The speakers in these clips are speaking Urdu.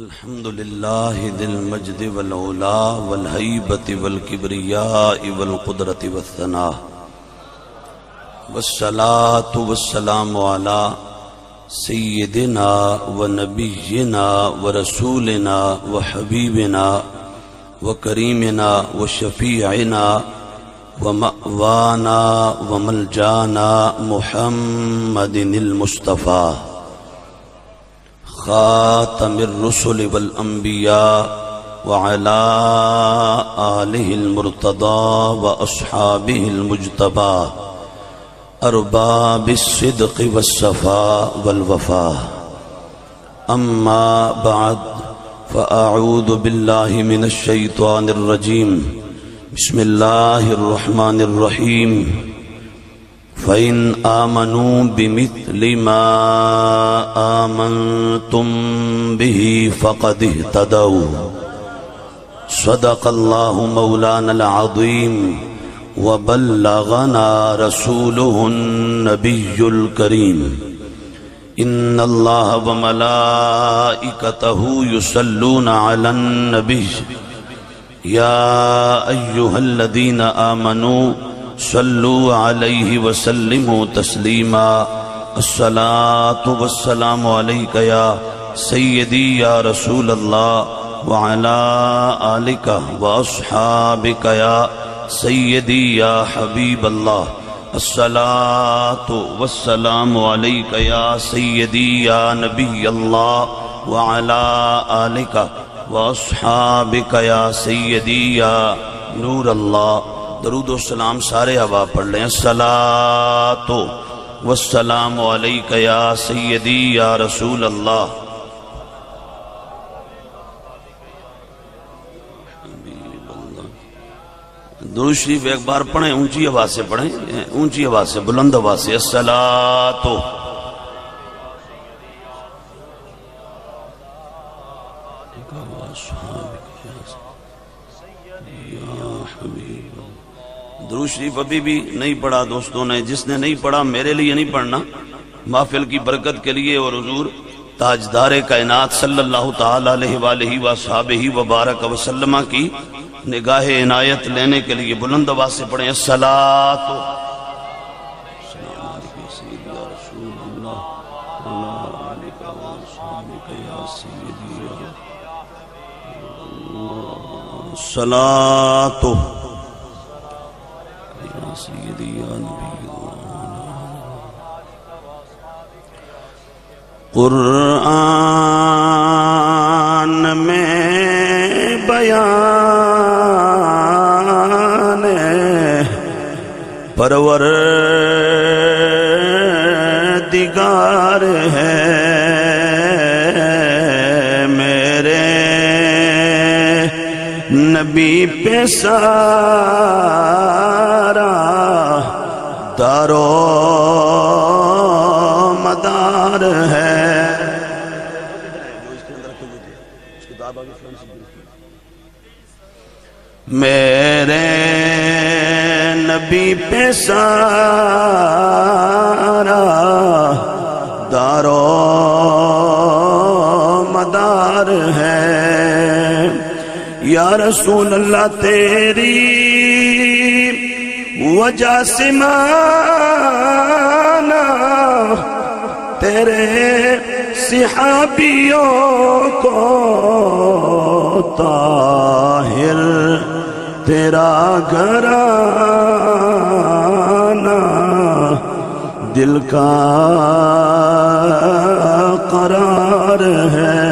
الحمد لله ذي المجد والعلا والهيبة والكبرياء والقدرة والثناء والصلاة والسلام على سيدنا ونبينا ورسولنا وحبيبنا وكريمنا وشفيعنا ومأوانا وملجانا محمد المصطفى خاتم الرسل والأنبياء وعلى آله المرتضى وأصحابه المجتبى أرباب الصدق والصفاء والوفاء. أما بعد فأعوذ بالله من الشيطان الرجيم. بسم الله الرحمن الرحيم. فإن آمنوا بمثل ما آمنتم به فقد اهتدوا. صدق الله مولانا العظيم وبلغنا رسوله النبي الكريم. إن الله وملائكته يصلون على النبي يا أيها الذين آمنوا صلوا عليه وسلموا تسليما. الصلاة والسلام عليك يا سيدي يا رسول الله وعلى آلك وأصحابك يا سيدي يا حبيب الله. الصلاة والسلام عليك يا سيدي يا نبي الله وعلى آلك وأصحابك يا سيدي يا نور الله. درود و سلام سارے ہوا پڑھ لیں. الصلاۃ والسلام علیک یا سیدی یا رسول اللہ. درود شریف ایک بار پڑھیں، اونچی آواز سے پڑھیں، اونچی آواز سے، بلند آواز سے. الصلاۃ درود شریف ابھی بھی نہیں پڑھا دوستوں نے. جس نے نہیں پڑھا میرے لیے نہیں پڑھنا، محفل کی برکت کے لیے اور حضور تاجدار کائنات صلی اللہ تعالی علیہ وآلہ وصحبہ وبارک وسلم کی نگاہ عنایت لینے کے لیے بلند آواز سے پڑھیں. الصلاۃ الصلاۃ قرآن میں بیان پروردگار ہے میرے نبی پہ سارا دارو مدار ہے. میرے نبی پہ سارا دارو مدار ہے. یا رسول اللہ تیری وجہ سے مانا تیرے صحابیوں کو طاہر تیرا گھرانہ دل کا قرار ہے.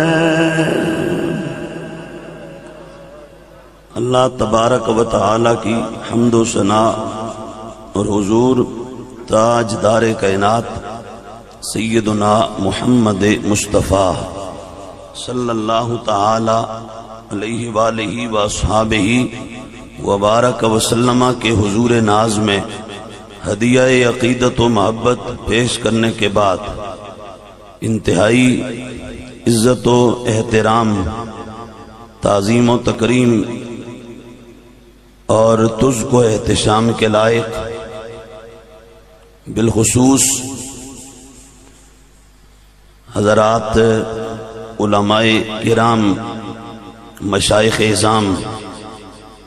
اللہ تبارک و تعالی کی حمد و ثنا اور حضور تاجدار کائنات سیدنا محمد مصطفیٰ صلی اللہ تعالی علیہ وآلہ وصحبہ وبارک وسلم کے حضور ناز میں ہدیہ عقیدت و محبت پیش کرنے کے بعد انتہائی عزت و احترام، تعظیم و تکریم اور تجھ کو احتشام کے لائق بالخصوص حضرات علماء کرام، مشائخ اعظام،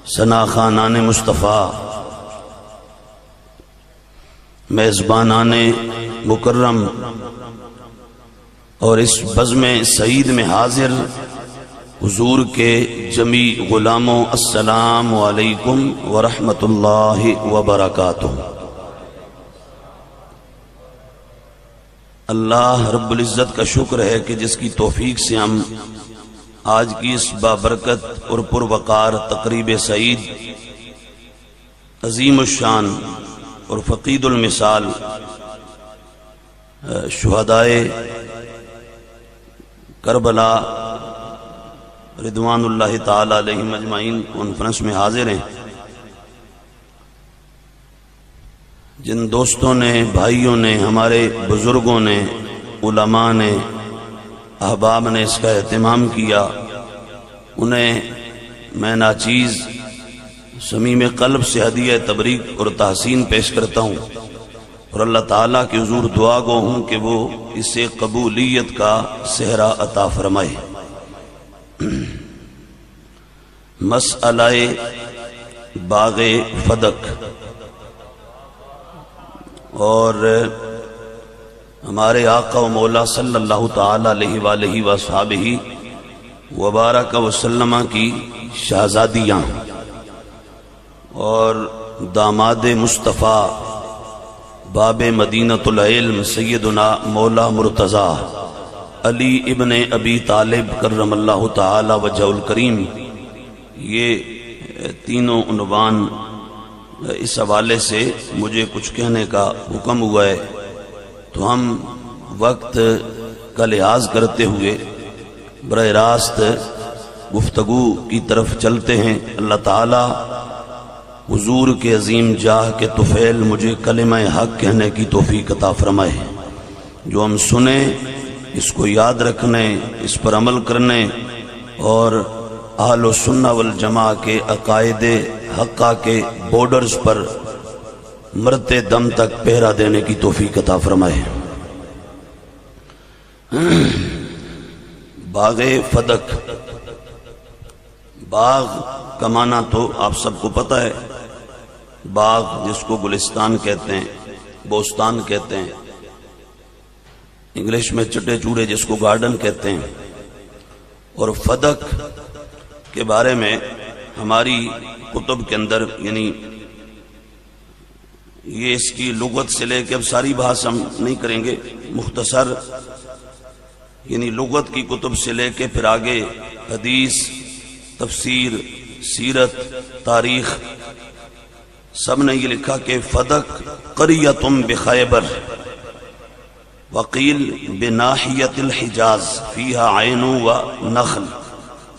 ثنا خانان مصطفیٰ، میزبانان مکرم اور اس بزم سعید میں حاضر حضور کے جمی غلاموں، السلام علیکم ورحمۃ اللہ وبرکاتہ۔ اللہ رب العزت کا شکر ہے کہ جس کی توفیق سے ہم آج کی اس بابرکت اور پروقار تقریب سعید، عظیم الشان اور فقید المثال شہدائے کربلا رضوان اللہ تعالی علیہم اجمعین کانفرنس میں حاضر ہیں۔ جن دوستوں نے، بھائیوں نے، ہمارے بزرگوں نے، علماء نے، احباب نے اس کا اہتمام کیا، انہیں میں ناچیز صمیم قلب سے ہدیہ تبریک اور تحسین پیش کرتا ہوں، اور اللہ تعالیٰ کے حضور دعا گو ہوں کہ وہ اسے قبولیت کا صحرا عطا فرمائے۔ مسئلہ باغ فدق، اور ہمارے آقا و مولا صلی اللہ تعالی علیہ وآلہ وصحبہ وبارک وسلم کی شہزادیاں اور داماد مصطفیٰ باب مدینۃ العلم سیدنا مولا مرتضیٰ علی ابن ابی طالب کرم اللہ تعالی وجہ الکریم، یہ تینوں عنوان اس حوالے سے مجھے کچھ کہنے کا حکم ہوا ہے، تو ہم وقت کا لحاظ کرتے ہوئے براہ راست گفتگو کی طرف چلتے ہیں۔ اللہ تعالی حضور کے عظیم جاہ کے طفیل مجھے کلمہ حق کہنے کی توفیق عطا فرمائے۔ جو ہم سنیں اس کو یاد رکھنے، اس پر عمل کرنے، اور اہل و سنہ والجماع کے عقائد حقہ کے بورڈرز پر مرتے دم تک پہرا دینے کی توفیق عطا فرمائے۔ باغ فدق، باغ کا معنی تو آپ سب کو پتہ ہے، باغ جس کو گلستان کہتے ہیں، بوستان کہتے ہیں، انگلش میں چٹے چوڑے جس کو گارڈن کہتے ہیں۔ اور فدق کے بارے میں ہماری کتب کے اندر، یعنی یہ اس کی لغت سے لے کے، اب ساری بحث ہم نہیں کریں گے، مختصر یعنی لغت کی کتب سے لے کے پھر آگے حدیث، تفسیر، سیرت، تاریخ، سب نے یہ لکھا کہ فدق قریۃ بخیبر وقیل بناحیۃ الحجاز فیہا عین و نخل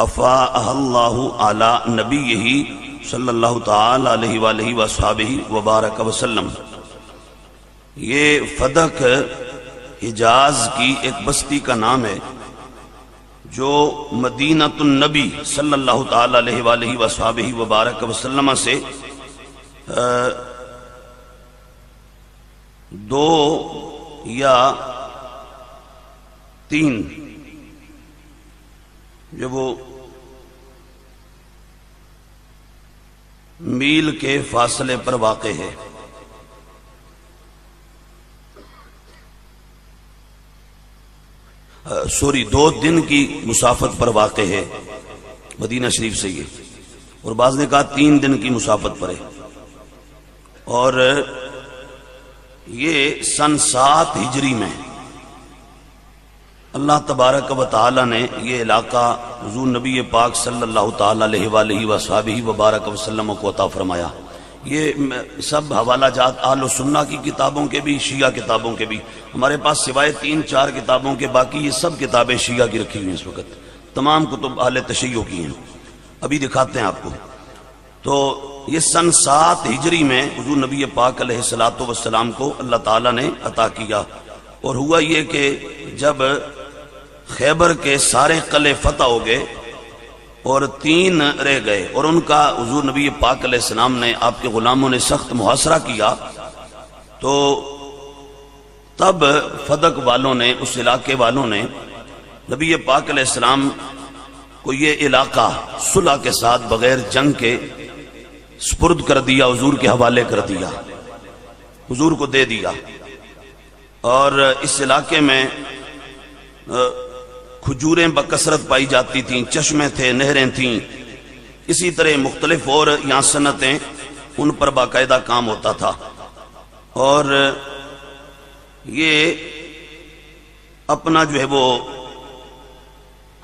افاءھا اللہ علی نبیہ صلی اللہ تعالی علیہ وآلہ وصحبہ وبارک وسلم۔ یہ فدق حجاز کی ایک بستی کا نام ہے جو مدینۃ النبی صلی اللہ تعالی علیہ وآلہ وصحبہ وبارک وسلم سے 2 یا 3 جو وہ میل کے فاصلے پر واقع ہے۔ سوری 2 دن کی مسافت پر واقع ہے مدینہ شریف سے یہ، اور بعض نے کہا 3 دن کی مسافت پر ہے۔ اور یہ سن 7 ہجری میں اللہ تبارک و تعالی نے یہ علاقہ حضور نبی پاک صلی اللہ تعالی علیہ وآلہ وصحبہ وبارک وسلم کو عطا فرمایا۔ یہ سب حوالہ جات اہل سنہ کی کتابوں کے بھی، شیعہ کتابوں کے بھی، ہمارے پاس سوائے 3-4 کتابوں کے باقی یہ سب کتابیں شیعہ کی رکھی ہوئی ہیں اس وقت، تمام کتب اہل تشیع کی ہیں، ابھی دکھاتے ہیں آپ کو۔ تو یہ سن 7 ہجری میں حضور نبی پاک علیہ السلام کو اللہ تعالیٰ نے عطا کیا۔ اور ہوا یہ کہ جب خیبر کے سارے قلعے فتح ہو گئے اور 3 رہ گئے، اور ان کا حضور نبی پاک علیہ السلام نے، آپ کے غلاموں نے سخت محاصرہ کیا، تو تب فدق والوں نے، اس علاقے والوں نے نبی پاک علیہ السلام کو یہ علاقہ صلح کے ساتھ بغیر جنگ کے سپرد کر دیا، حضور کے حوالے کر دیا، حضور کو دے دیا. اور اس علاقے میں کھجوریں بکثرت پائی جاتی تھیں، چشمے تھے، نہریں تھیں، اسی طرح مختلف اور یہاں صنعتیں، ان پر باقاعدہ کام ہوتا تھا. اور یہ اپنا جو ہے وہ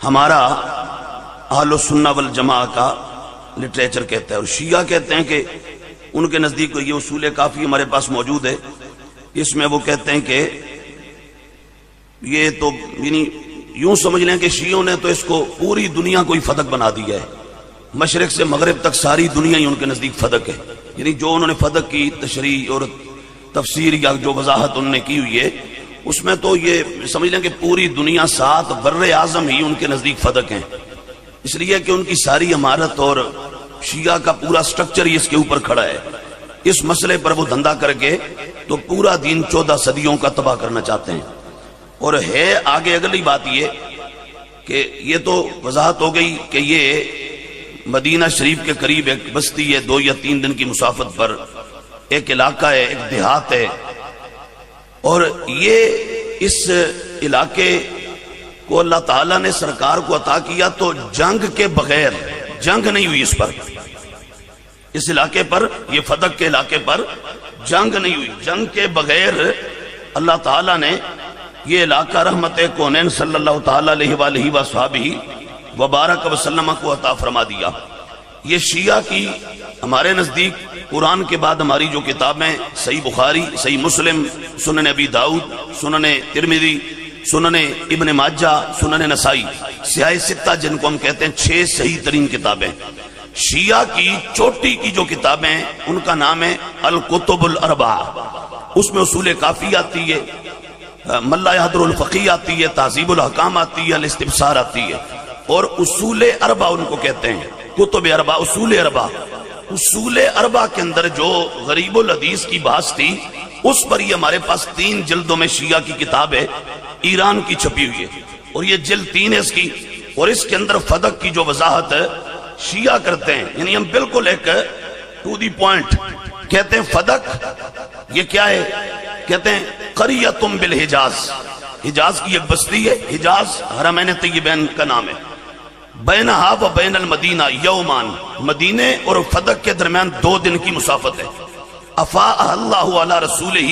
ہمارا اہل السنہ والجماعہ کا لٹریچر کہتا ہے. اور شیعہ کہتے ہیں کہ ان کے نزدیک یہ اصول کافی ہمارے پاس موجود ہے. اس میں وہ کہتے ہیں کہ یہ تو یعنی یوں سمجھ لیں کہ شیعوں نے تو اس کو پوری دنیا کو ہی فدق بنا دیا ہے، مشرق سے مغرب تک ساری دنیا ہی ان کے نزدیک فدق ہے. یعنی جو انہوں نے فدق کی تشریح اور تفسیر یا جو وضاحت انہوں نے کی ہوئی ہے، اس میں تو یہ سمجھ لیں کہ پوری دنیا 7 بر اعظم ہی ان کے نزدیک فدق ہیں. اس لیے کہ ان کی ساری عمارت اور شیعہ کا پورا سٹرکچر ہی اس کے اوپر کھڑا ہے. اس مسئلے پر وہ دھندا کر کے تو پورا دین 14 صدیوں کا تباہ کرنا چاہتے ہیں. اور ہے آگے اگلی بات یہ کہ یہ تو وضاحت ہو گئی کہ یہ مدینہ شریف کے قریب ایک بستی ہے، 2 یا 3 دن کی مسافت پر ایک علاقہ ہے، ایک دیہات ہے. اور یہ اس علاقے کو اللہ تعالیٰ نے سرکار کو عطا کیا تو جنگ کے بغیر، جنگ نہیں ہوئی اس پر، اس علاقے پر، یہ فدق کے علاقے پر جنگ نہیں ہوئی. جنگ کے بغیر اللہ تعالیٰ نے یہ علاقہ رحمت کونین صلی اللہ تعالیٰ علیہ وآلہ وصحبہ وبارک وسلم کو عطا فرما دیا. یہ شیعہ کی ہمارے نزدیک قرآن کے بعد ہماری جو کتابیں صحیح بخاری، صحیح مسلم، سنن ابی داؤد، سنن ترمذی، سنن ابن ماجہ، سنن نسائی، سیاہ ستہ جن کو ہم کہتے ہیں 6 صحیح ترین کتابیں. شیعہ کی چوٹی کی جو کتابیں ان کا نام ہے الکتب الاربعہ. اس میں اصول کافی آتی ہے، ملا یحضر الفقی آتی ہے، تہذیب الاحکام آتی ہے، الاستبصار آتی ہے. اور اصول اربع ان کو کہتے ہیں، کتب اربع، اصول اربع. اصول اربع کے اندر جو غریب الحدیث کی بحث تھی اس پر یہ ہمارے پاس 3 جلدوں میں شیعہ کی کتاب ہے، ایران کی چھپی ہوئی ہے. اور یہ جلد 3 ہے اس کی. اور اس کے اندر فدق کی جو وضاحت شیعہ کرتے ہیں، یعنی ہم بالکل ایک ٹو دی پوائنٹ کہتے ہیں فدق یہ کیا ہے، کہتے ہیں قریۃ بالحجاز، حجاز کی ایک بستی ہے، حجاز حرمین طیبین کا نام ہے. بینہا و بین المدینہ یومان، مدینے اور فدق کے درمیان 2 دن کی مسافت ہے. افاء اللہ علی رسولہ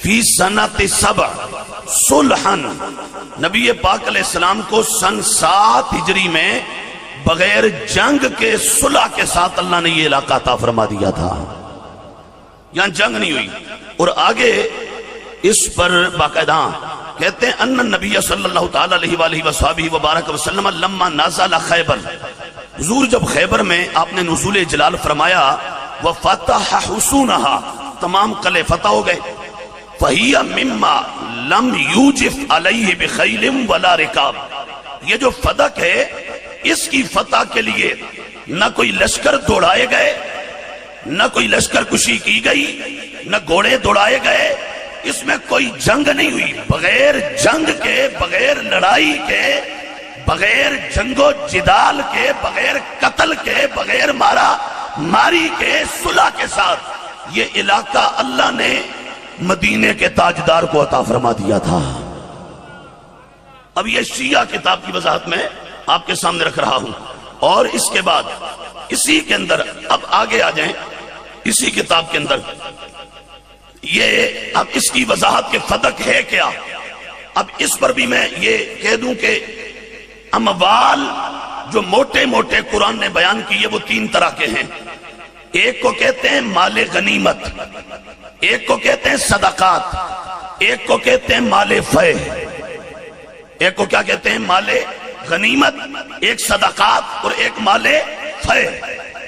فی سنۃ 7 صلحاً، نبی پاک علیہ السلام کو سن 7 ہجری میں بغیر جنگ کے صلح کے ساتھ اللہ نے یہ علاقہ عطا فرما دیا تھا. یہاں جنگ نہیں ہوئی. اور آگے اس پر باقاعدہ کہتے ہیں ان النبی صلی اللہ تعالی علیہ وآلہ وصحبہ وبارک وسلم لما نزل خیبر، حضور جب خیبر میں آپ نے نزول جلال فرمایا، وفتح حصونها، تمام قلعے فتح ہو گئے. فَهِيَ مِمَّا لَمْ يُوجِفْ عَلَيْهِ بِخَيْلٍ وَلَا رِكَابٍ، یہ جو فدق ہے اس کی فتح کے لیے نہ کوئی لشکر دوڑائے گئے، نہ کوئی لشکر کشی کی گئی، نہ گھوڑے دوڑائے گئے، اس میں کوئی جنگ نہیں ہوئی. بغیر جنگ کے، بغیر لڑائی کے، بغیر جنگ و جدال کے، بغیر قتل کے، بغیر مارا ماری کے، صلح کے ساتھ یہ علاقہ اللہ نے مدینے کے تاجدار کو عطا فرما دیا تھا. اب یہ شیعہ کتاب کی وضاحت میں آپ کے سامنے رکھ رہا ہوں. اور اس کے بعد اسی کے اندر اب آگے آ جائیں، اسی کتاب کے اندر یہ اب اس کی وضاحت کے فدق ہے کیا. اب اس پر بھی میں یہ کہہ دوں کہ اموال جو موٹے موٹے قرآن نے بیان کیے وہ 3 طرح کے ہیں. ایک کو کہتے ہیں مال غنیمت، ایک کو کہتے ہیں صدقات، ایک کو کہتے ہیں مال فے. ایک کو کیا کہتے ہیں؟ مال غنیمت، ایک صدقات اور ایک مال فے.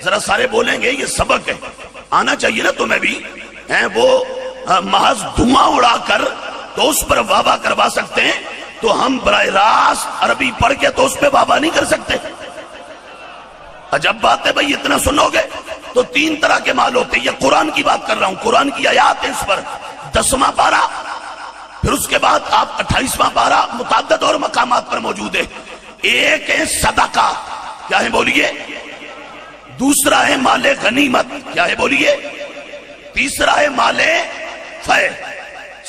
ذرا سارے بولیں گے یہ سبق ہے، آنا چاہیے نا تمہیں بھی. وہ محض دھواں اڑا کر تو اس پر وابہ کروا سکتے ہیں، تو ہم براہ راست عربی پڑھ کے تو اس پہ وابہ نہیں کر سکتے. عجب بات ہے بھائی، اتنا سنو گے تو 3 طرح کے مال ہوتے ہیں. یہ قرآن کی بات کر رہا ہوں، قرآن کی آیات ہے اس پر. 10واں پارہ پھر اس کے بعد آپ 28واں پارہ متعدد اور مقامات پر موجود ہے. ایک ہے صدقہ، کیا ہے بولیے؟ دوسرا ہے مال غنیمت، کیا ہے بولیے؟ تیسرا ہے مال فے.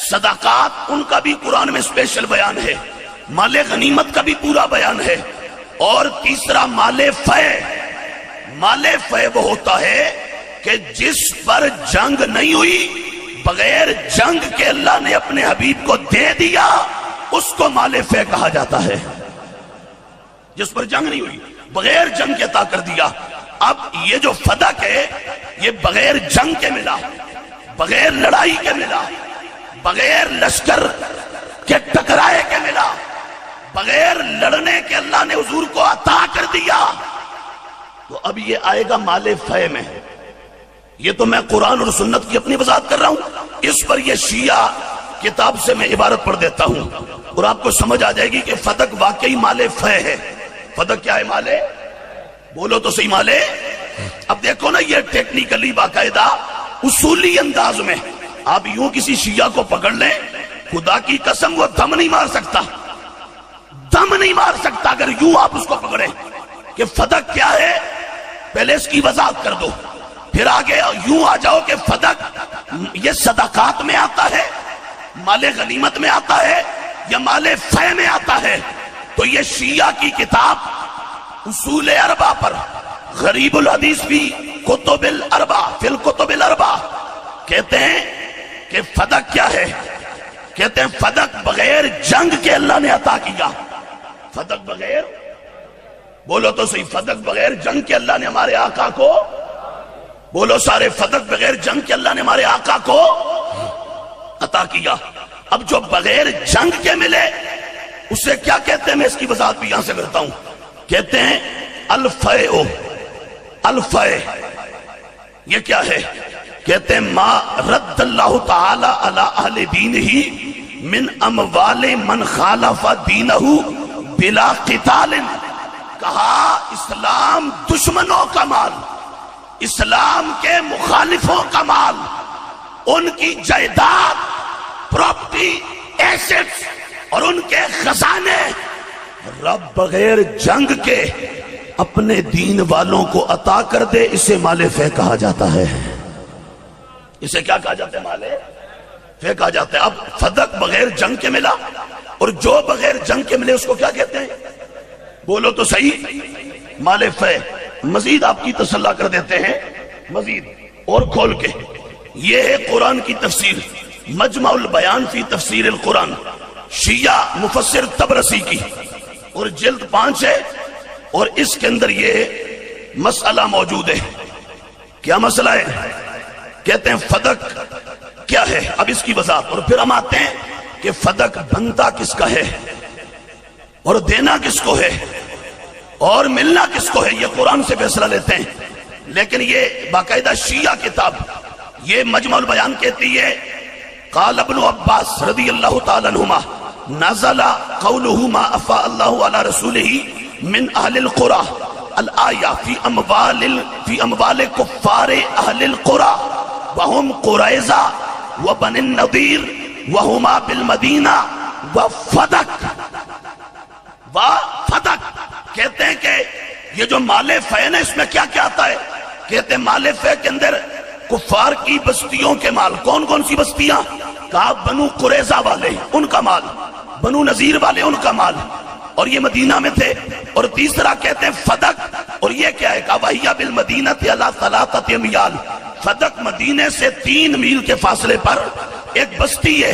صدقات ان کا بھی قرآن میں اسپیشل بیان ہے، مال غنیمت کا بھی پورا بیان ہے، اور تیسرا مال فے. مال فے وہ ہوتا ہے کہ جس پر جنگ نہیں ہوئی، بغیر جنگ کے اللہ نے اپنے حبیب کو دے دیا، اس کو مال فے کہا جاتا ہے. جس پر جنگ نہیں ہوئی، بغیر جنگ کے عطا کر دیا. اب یہ جو فدق ہے یہ بغیر جنگ کے ملا، بغیر لڑائی کے ملا، بغیر لشکر کے ٹکرائے کے ملا، بغیر لڑنے کے اللہ نے حضور کو عطا کر دیا. تو اب یہ آئے گا مال فے میں. یہ تو میں قرآن اور سنت کی اپنی وضاحت کر رہا ہوں، اس پر یہ شیعہ کتاب سے میں عبارت پڑھ دیتا ہوں اور آپ کو سمجھ آ جائے گی کہ فدق واقعی مال فے ہے. فدق کیا ہے؟ مال، بولو تو صحیح، مال. اب دیکھو نا، یہ ٹیکنیکلی باقاعدہ اصولی انداز میں آپ یوں کسی شیعہ کو پکڑ لیں، خدا کی قسم وہ دم نہیں مار سکتا، دم نہیں مار سکتا اگر یوں آپ اس کو پکڑیں کہ فدق کیا ہے. پہلے اس کی وضاحت کر دو، پھر آگے یوں آ جاؤ کہ فدق یہ صدقات میں آتا ہے، مال غنیمت میں آتا ہے، یا مال فے میں آتا ہے. تو یہ شیعہ کی کتاب اصول اربع پر، غریب الحدیث بھی کتب الاربع فی الکتب الاربع، کہتے ہیں کہ فدق کیا ہے؟ کہتے ہیں فدق بغیر جنگ کے اللہ نے عطا کیا. فدق بغیر، بولو تو صحیح، فدق بغیر جنگ کے اللہ نے ہمارے آقا کو، بولو سارے، فدق بغیر جنگ کے اللہ نے ہمارے آقا کو عطا کیا. اب جو بغیر جنگ کے ملے اسے کیا کہتے ہیں؟ میں اس کی وضاحت بھی یہاں سے کرتا ہوں. کہتے ہیں الفے. الفے یہ کیا ہے؟ کہتے ہیں ما رد اللہ تعالی علی اہل دینہ من اموال من خالف دینہ بلا قتال. کہا اسلام دشمنوں کا مال، اسلام کے مخالفوں کا مال، ان کی جائیداد، پراپرٹی، ایسٹس اور ان کے خزانے رب بغیر جنگ کے اپنے دین والوں کو عطا کر دے، اسے مال فے کہا جاتا ہے. اسے کیا کہا جاتا ہے؟ مال فے کہا جاتا ہے. اب فدق بغیر جنگ کے ملا، اور جو بغیر جنگ کے ملے اس کو کیا کہتے ہیں؟ بولو تو صحیح، مال فے. مزید آپ کی تسلی کر دیتے ہیں، مزید اور کھول کے. یہ ہے قرآن کی تفسیر، مجمع البیان فی تفسیر القرآن، شیعہ مفسر طبرسی کی، اور جلد 5 ہے، اور اس کے اندر یہ مسئلہ موجود ہے. کیا مسئلہ ہے؟ کہتے ہیں فدق کیا ہے. اب اس کی وضاحت، اور پھر ہم آتے ہیں کہ فدق بنتا کس کا ہے اور دینا کس کو ہے اور ملنا کس کو ہے. یہ قرآن سے فیصلہ لیتے ہیں. لیکن یہ باقاعدہ شیعہ کتاب، یہ مجمع البیان کہتی ہے قال ابن عباس رضی اللہ تعالی عنہما نزل قوله ما افاء اللہ علی رسولہ من اہل القرى الآیہ فی اموال کفار اہل القرى وهم قریظہ وبن النضیر وہما بالمدینہ وفدق. وفدق کہتے ہیں کہ یہ جو مال فے ہے اس میں کیا کیا آتا ہے؟ کہتے ہیں مال فے کے اندر کفار کی بستیوں کے مال. کون کون سی بستیاں؟ کہا بنو قریظہ والے ان کا مال، بنو نذیر والے ان کا مال، اور یہ مدینہ میں تھے. اور تیسرا کہتے ہیں فدق، اور یہ کیا ہے؟ کہا وَهِيَ بِالْمَدِينَةِ عَلَىٰ 3 أَمْيَالٍ. فدق مدینے سے 3 میل کے فاصلے پر ایک بستی ہے،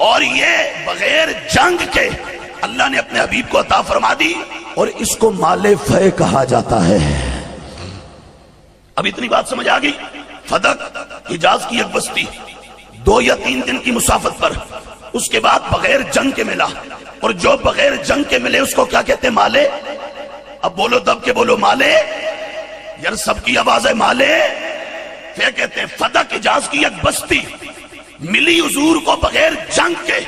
اور یہ بغیر جنگ کے اللہ نے اپنے حبیب کو عطا فرما دی، اور اس کو مال فے کہا جاتا ہے. اب اتنی بات سمجھ آ گئی. فدق حجاز کی ایک بستی، 2 یا 3 دن کی مسافت پر، اس کے بعد بغیر جنگ کے ملا، اور جو بغیر جنگ کے ملے اس کو کیا کہتے ہیں؟ مالے. اب بولو دب کے بولو، مالے. یار سب کی آواز ہے، مالے. پھر کہتے ہیں فدق حجاز کی ایک بستی ملی حضور کو بغیر جنگ کے،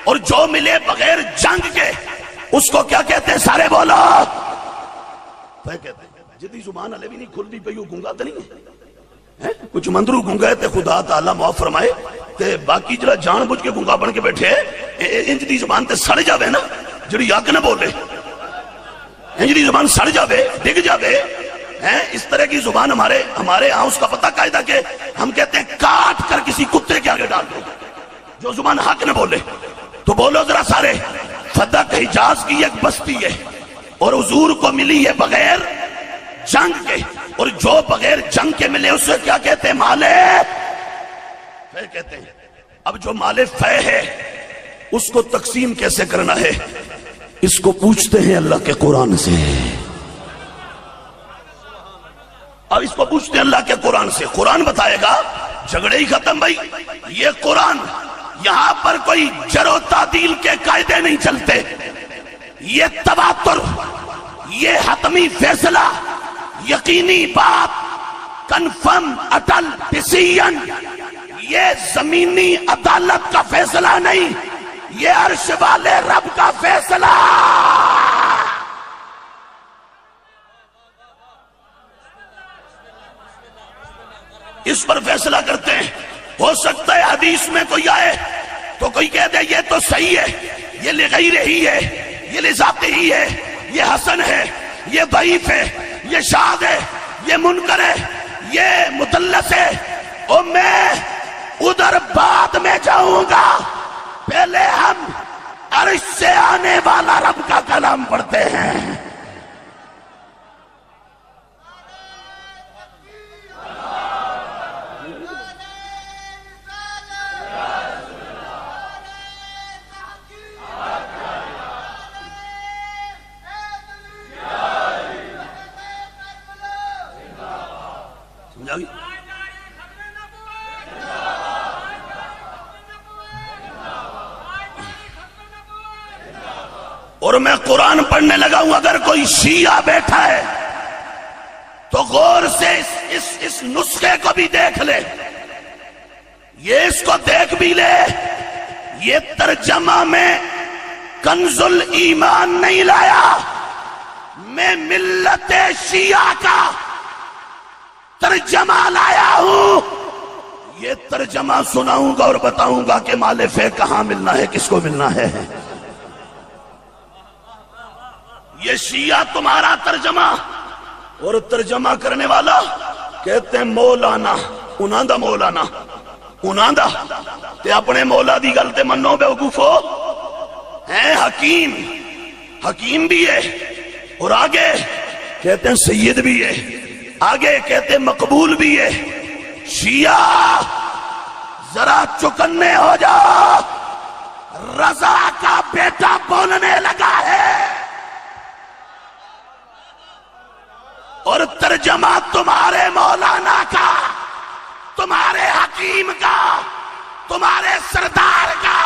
اور جو ملے بغیر جنگ کے اس کو کیا کہتے ہیں؟ سارے بولو. پھر کہتے ہیں جدی زبان علی بھی نہیں کھل دی پہ یوں گنگا تو نہیں ہے. کچھ مندرو گنگے تے خدا تعالیٰ معاف فرمائے تے باقی جڑا جان بوجھ کے گنگا بن کے بیٹھے انج دی زبان تے سڑ جاوے نا جڑی آگ نہ بولے، انج دی زبان سڑ جاوے ڈگ جاوے، اس طرح کی زبان ہمارے ہاں اس کا پتہ قاعدہ کہ ہم کہتے ہیں کاٹ کر کسی کتے کے آگے ڈال دو جو زبان حق نہ بولے۔ تو بولو ذرا سارے، فدق حجاز کی ایک بستی ہے اور حضور کو ملی ہے بغیر جنگ کے، اور جو بغیر جنگ کے ملے اسے کیا کہتے ہیں؟ مالے فے کہتے ہیں۔ اب جو مالے فے ہے اس کو تقسیم کیسے کرنا ہے اس کو پوچھتے ہیں اللہ کے قرآن سے، اب اس کو پوچھتے ہیں اللہ کے قرآن سے، قرآن بتائے گا، جھگڑے ہی ختم بھائی۔ یہ قرآن، یہاں پر کوئی جر و تعدیل کے قاعدے نہیں چلتے، یہ تواتر، یہ حتمی فیصلہ، یقینی بات، کنفرم اٹل ڈیسیژن، یہ زمینی عدالت کا فیصلہ نہیں، یہ عرش والے رب کا فیصلہ۔ اس پر فیصلہ کرتے ہیں۔ ہو سکتا ہے حدیث میں کوئی آئے تو کوئی کہہ دے یہ تو صحیح ہے، یہ لغیر ہی ہے، یہ لذات ہی ہے، یہ حسن ہے، یہ ضعیف ہے، یہ شاذ ہے، یہ منکر ہے، یہ مدلس ہے، اور میں ادھر بعد میں جاؤں گا، پہلے ہم عرش سے آنے والا رب کا کلام پڑھتے ہیں۔ اور میں قرآن پڑھنے لگا ہوں، اگر کوئی شیعہ بیٹھا ہے تو غور سے اس نسخے کو بھی دیکھ لے، یہ اس کو دیکھ بھی لے، یہ ترجمہ میں کنز الایمان نہیں لایا، میں ملت شیعہ کا ترجمہ لایا ہوں۔ یہ ترجمہ سناؤں گا اور بتاؤں گا کہ مال فے کہاں ملنا ہے، کس کو ملنا ہے۔ یہ شیعہ تمہارا ترجمہ، اور ترجمہ کرنے والا کہتے ہیں مولانا، انہاں دا مولانا، انہاں دا تے اپنے مولا دی گل تے منو بیوقوفو، ہیں حکیم، حکیم بھی ہے، اور آگے کہتے ہیں سید بھی ہے، آگے کہتے ہیں مقبول بھی ہے۔ شیعہ ذرا چکنے ہو جاؤ، رضا کا بیٹا بولنے لگا ہے، اور ترجمہ تمہارے مولانا کا، تمہارے حکیم کا، تمہارے سردار کا،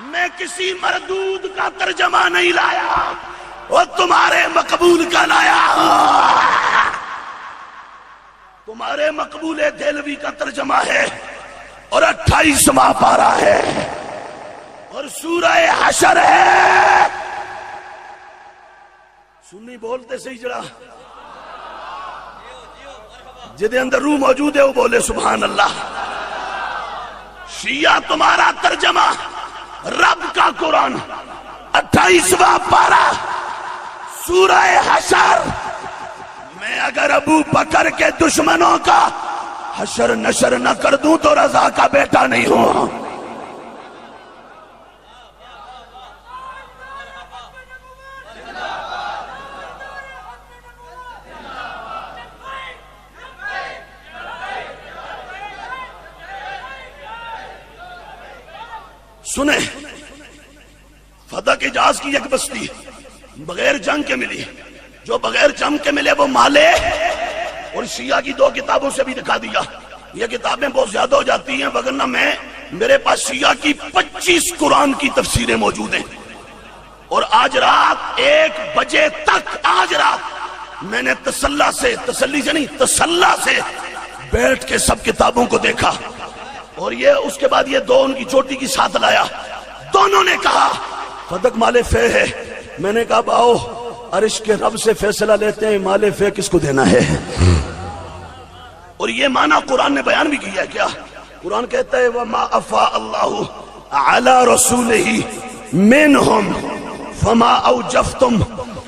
میں کسی مردود کا ترجمہ نہیں لایا، وہ تمہارے مقبول کا لایا ہوں۔ تمہارے مقبول دہلوی کا ترجمہ ہے، اور 28واں پارہ ہے، اور سورہ حشر ہے۔ سنی بولتے صحیح جڑا جدے اندر روح موجود ہے وہ بولے سبحان اللہ۔ شیعہ تمہارا ترجمہ رب کا قرآن، 28واں پارہ سورہ حشر۔ میں اگر ابو بکر کے دشمنوں کا حشر نشر نہ کر دوں تو رضا کا بیٹا نہیں ہوں۔ سنیں، فدق حجاز کی ایک بستی بغیر جنگ کے ملی، جو بغیر جنگ کے ملے وہ مالے، اور شیعہ کی 2 کتابوں سے بھی دکھا دیا۔ یہ کتابیں بہت زیادہ ہو جاتی ہیں، وگرنہ میرے پاس شیعہ کی 25 قرآن کی تفسیریں موجود ہیں، اور آج رات 1 بجے تک، آج رات میں نے تسلی سے نہیں، تسلہ سے بیٹھ کے سب کتابوں کو دیکھا، اور یہ اس کے بعد یہ 2 ان کی چوٹی کی ساتھ لایا، دونوں نے کہا فدق مال فے ہے۔ میں نے کہا باؤ عرش کے رب سے فیصلہ لیتے ہیں، مال فے کس کو دینا ہے؟ اور یہ معنی قرآن نے بیان بھی کیا ہے. کیا قرآن کہتا ہے وَمَا أَفَاءَ اللَّهُ عَلَى رَسُولِهِ مِنْهُمْ فَمَا أَوْجَفْتُمْ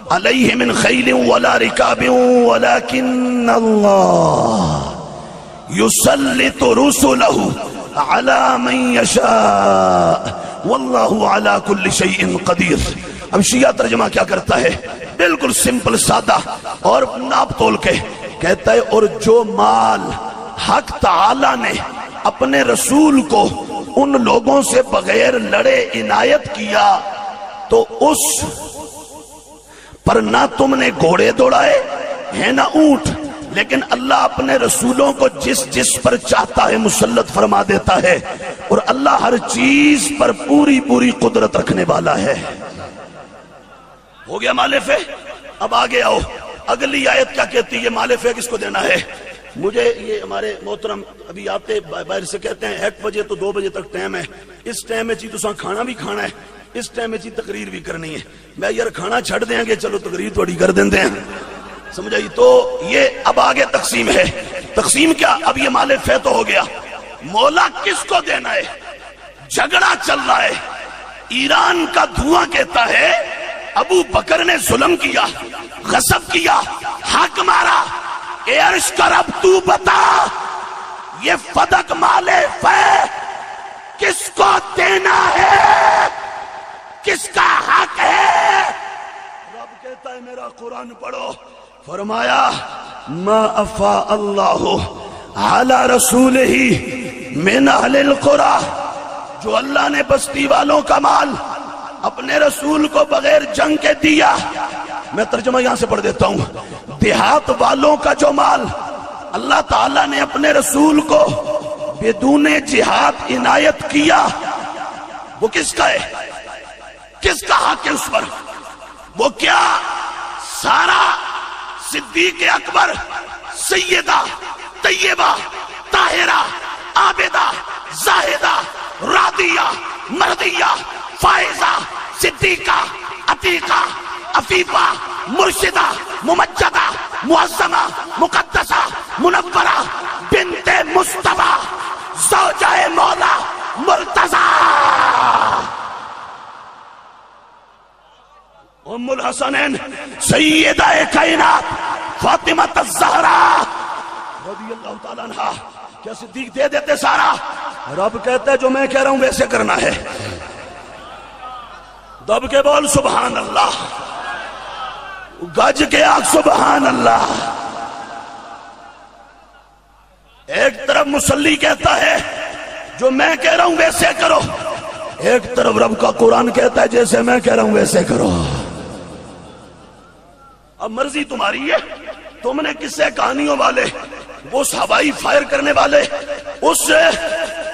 عَلَيْهِ مِنْ خَيْلٍ وَلَا رِكَابٍ وَلَكِنَّ اللَّهَ يُسَلِّطُ رُسُلَهُ عَلَى مَنْ يَشَاءُ وَاللَّهُ عَلَى كُلِّ شَيْءٍ قَدِيرٌ. اب شیعہ ترجمہ کیا کرتا ہے؟ بالکل سمپل سادہ اور ناپ تول کے کہتا ہے اور جو مال حق تعالی نے اپنے رسول کو ان لوگوں سے بغیر لڑے عنایت کیا تو اس پر نہ تم نے گھوڑے دوڑائے ہیں نہ اونٹ، لیکن اللہ اپنے رسولوں کو جس جس پر چاہتا ہے مسلط فرما دیتا ہے، اور اللہ ہر چیز پر پوری پوری قدرت رکھنے والا ہے. ہو گیا مالف ہے. اب آگے آؤ، اگلی آیت کیا کہتی ہے؟ مال فے کس کو دینا ہے؟ مجھے یہ ہمارے محترم ابھی آتے باہر سے کہتے ہیں 1 بجے تو 2 بجے تک ٹائم ہے، اس ٹائم میں چیز تو کھانا بھی کھانا ہے، اس ٹائم میں چیز تقریر بھی کرنی ہے. میں یار کھانا چھڑ دیں گے، چلو تقریر تھوڑی کر دیں ہیں، سمجھائی؟ تو یہ اب آگے تقسیم ہے. تقسیم کیا؟ اب یہ مال فے تو ہو گیا. مولا کس کو دینا ہے؟ جھگڑا چل رہا ہے. ایران کا دھواں کہتا ہے ابو بکر نے ظلم کیا، غصب کیا، حق مارا. اے عرش کا رب تو بتا یہ فدق مال فے کس کو دینا ہے؟ کس کا حق ہے؟ رب کہتا ہے میرا قرآن پڑھو. فرمایا ما افا اللہ علی رسولہ من اہل القرى، جو اللہ نے بستی والوں کا مال اپنے رسول کو بغیر جنگ کے دیا. میں ترجمہ یہاں سے پڑھ دیتا ہوں. دیہات والوں کا جو مال اللہ تعالیٰ نے اپنے رسول کو بدون جہاد عنایت کیا، وہ کس کا ہے؟ کس کا حق ہے اس پر؟ وہ کیا سارا صدیق اکبر، سیدہ طیبہ طاہرہ عابدہ زاہدہ راضیہ مرضیہ فائزہ صدیقہ عتیقہ عفیفہ مرشدہ ممجدہ معظمہ مقدسہ منورہ بنت مصطفیٰ زوجہ مولا مرتضیٰ ام الحسنین سیدہ کائنات فاطمہ الزہراء رضی اللہ تعالیٰ عنہ، کیا صدیق دے دیتے سارا؟ رب کہتا ہے جو میں کہہ رہا ہوں ویسے کرنا ہے. دب کے بول سبحان اللہ، گج کے آگ سبحان اللہ. ایک طرف مصلی کہتا ہے جو میں کہہ رہا ہوں ویسے کرو، ایک طرف رب کا قرآن کہتا ہے جیسے میں کہہ رہا ہوں ویسے کرو. اب مرضی تمہاری ہے. تم نے قصے کہانیوں والے، اس ہوائی فائر کرنے والے، اس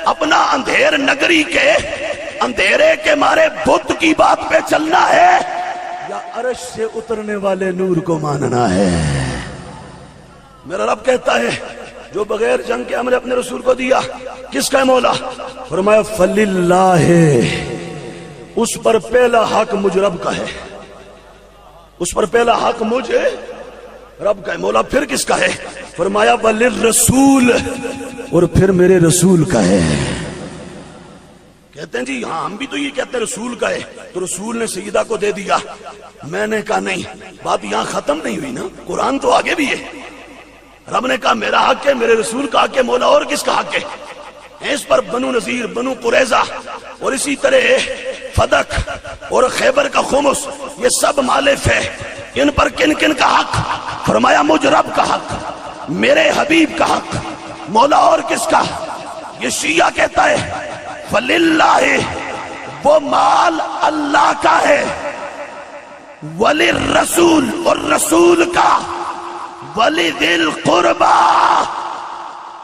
اپنا اندھیر نگری کے اندھیرے کے مارے بت کی بات پہ چلنا ہے، یا عرش سے اترنے والے نور کو ماننا ہے؟ میرا رب کہتا ہے جو بغیر جنگ کے ہم نے اپنے رسول کو دیا، کس کا ہے مولا؟ فرمایا فللہ، اس پر پہلا حق مجھ رب کا ہے، اس پر پہلا حق مجھے رب کا ہے. مولا پھر کس کا ہے؟ فرمایا وللرسول، اور پھر میرے رسول کا ہے. کہتے ہیں جی ہاں ہم بھی تو یہ کہتے ہیں رسول کا ہے، تو رسول نے سیدہ کو دے دیا. میں نے کہا نہیں، بات یہاں ختم نہیں ہوئی نا، قرآن تو آگے بھی ہے. رب نے کہا میرا حق ہے، میرے رسول کا حق ہے. مولا اور کس کا حق ہے؟ اس پر بنو نذیر، بنو قریظہ اور اسی طرح فدق اور خیبر کا خمس، یہ سب مالف ہے. ان پر کن کن کا حق؟ فرمایا مجھ رب کا حق، میرے حبیب کا حق. مولا اور کس کا؟ یہ شیعہ کہتا ہے فللہ، وہ مال اللہ کا ہے، وللرسول، اور رسول کا، ولذی القربى،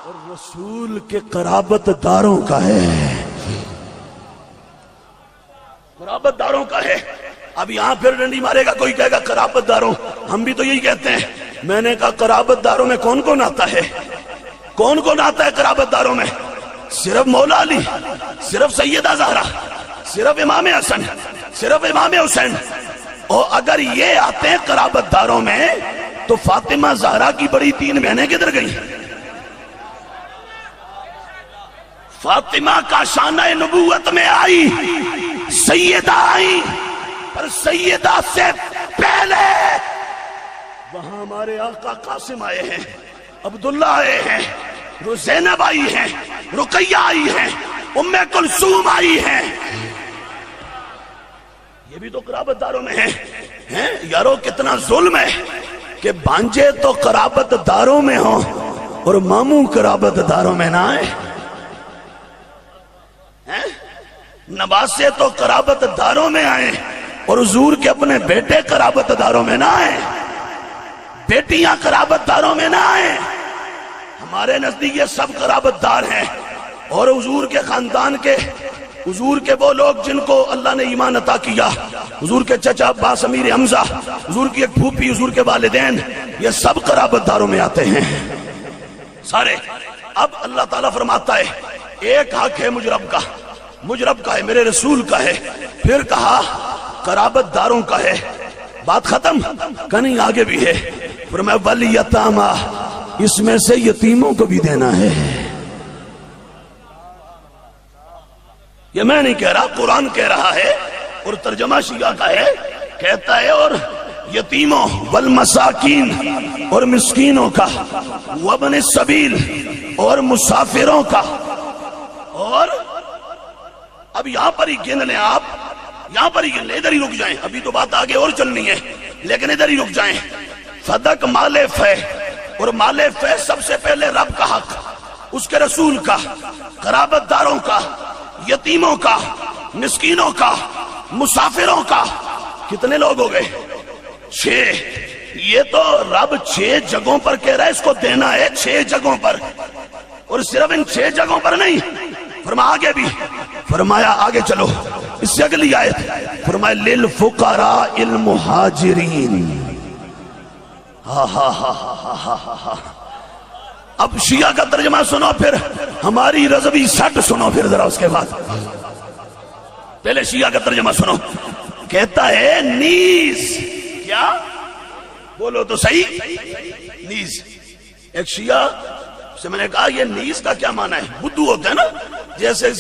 اور رسول کے قرابت داروں کا ہے. قرابت داروں کا ہے. اب یہاں پھر ڈنڈی مارے گا کوئی، کہے گا قرابت داروں، ہم بھی تو یہی کہتے ہیں. میں نے کہا قرابت داروں میں کون کون آتا ہے؟ کون کون آتا ہے قرابت داروں میں؟ صرف مولا علی، صرف سیدہ زہرا، صرف امام حسن، صرف امام حسین. اور اگر یہ آتے ہیں قرابت داروں میں تو فاطمہ زہرا کی بڑی 3 بہنیں کدھر گئی؟ فاطمہ کا شانہ نبوت میں آئی، سیدہ آئی، پر سیدہ سے پہلے وہاں ہمارے آقا قاسم آئے ہیں، عبداللہ آئے ہیں، زینب آئی ہیں، رقیہ آئی ہیں، ام کلثوم آئی ہیں. یہ بھی تو قرابت داروں میں ہیں. یارو کتنا ظلم ہے کہ بانجے تو قرابت داروں میں ہوں اور ماموں قرابت داروں میں نہ آئے. نواسے تو قرابت داروں میں آئے اور حضور کے اپنے بیٹے قرابت داروں میں نہ آئے، بیٹیاں قرابت داروں میں نہ آئے. ہمارے نزدیک یہ سب قرابت دار ہیں، اور حضور کے خاندان کے، حضور کے وہ لوگ جن کو اللہ نے ایمان عطا کیا، حضور کے چچا عباس امیر حمزہ، حضور کی ایک پھوپھی، حضور کے والدین، یہ سب قرابت داروں میں آتے ہیں سارے. اب اللہ تعالیٰ فرماتا ہے ایک حق ہے مجرب کا ہے، میرے رسول کا ہے، پھر کہا قرابت داروں کا ہے. بات ختم؟ کہیں آگے بھی ہے، فرمایا والیتاما، اس میں سے یتیموں کو بھی دینا ہے. یہ میں نہیں کہہ رہا، قرآن کہہ رہا ہے، اور ترجمہ شیعہ کا ہے، کہتا ہے اور یتیموں والمساکین، اور مسکینوں کا، وابن السبیل، اور مسافروں کا. اور اب یہاں پر ہی گن لیں آپ، یہاں پر ہی گن لیں، ادھر ہی رک جائیں، ابھی تو بات آگے اور چلنی ہے لیکن ادھر ہی رک جائیں. صدق مال فے، اور مال فے سب سے پہلے رب کا حق، اس کے رسول کا، قرابت داروں کا، یتیموں کا، مسکینوں کا، مسافروں کا. کتنے لوگ ہو گئے؟ 6. یہ تو رب 6 جگہوں پر کہہ رہا ہے اس کو دینا ہے، 6 جگہوں پر، اور صرف ان 6 جگہوں پر نہیں، فرمایا آگے بھی، فرمایا آگے چلو اس سے اگلی آیت، فرمایا للفقراء المہاجرین. اب شیعہ کا ترجمہ سنو، پھر ہماری رضوی سٹ سنو، پھر ذرا اس کے بعد پہلے شیعہ کا ترجمہ سنو. کہتا ہے نیز، کیا بولو تو صحیح، نیز. ایک شیعہ سے میں نے کہا یہ نیز کا کیا معنی ہے؟ بدھو ہوتا ہے نا، جیسے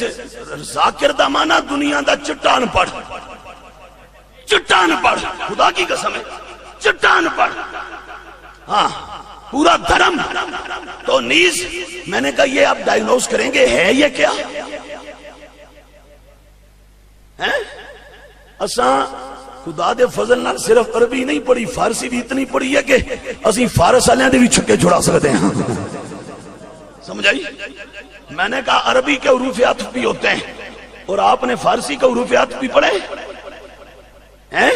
ذاکر دا معنی دنیا دا چٹان پڑھ، چٹان پڑھ، خدا کی قسم ہے چٹان پڑھ، ہاں پورا دھرم. تو نیز میں نے کہا یہ آپ ڈائگنوز کریں گے ہے یہ کیا ہے؟ اساں خدا دے فضل نال صرف عربی نہیں پڑھی، فارسی بھی اتنی پڑھی ہے کہ اسی فارس والے دے بھی چھکے چھڑا سکتے ہیں. سمجھائی؟ میں نے کہا عربی کے حروف عطف بھی ہوتے ہیں، اور آپ نے فارسی کے حروف عطف بھی پڑھے ہیں،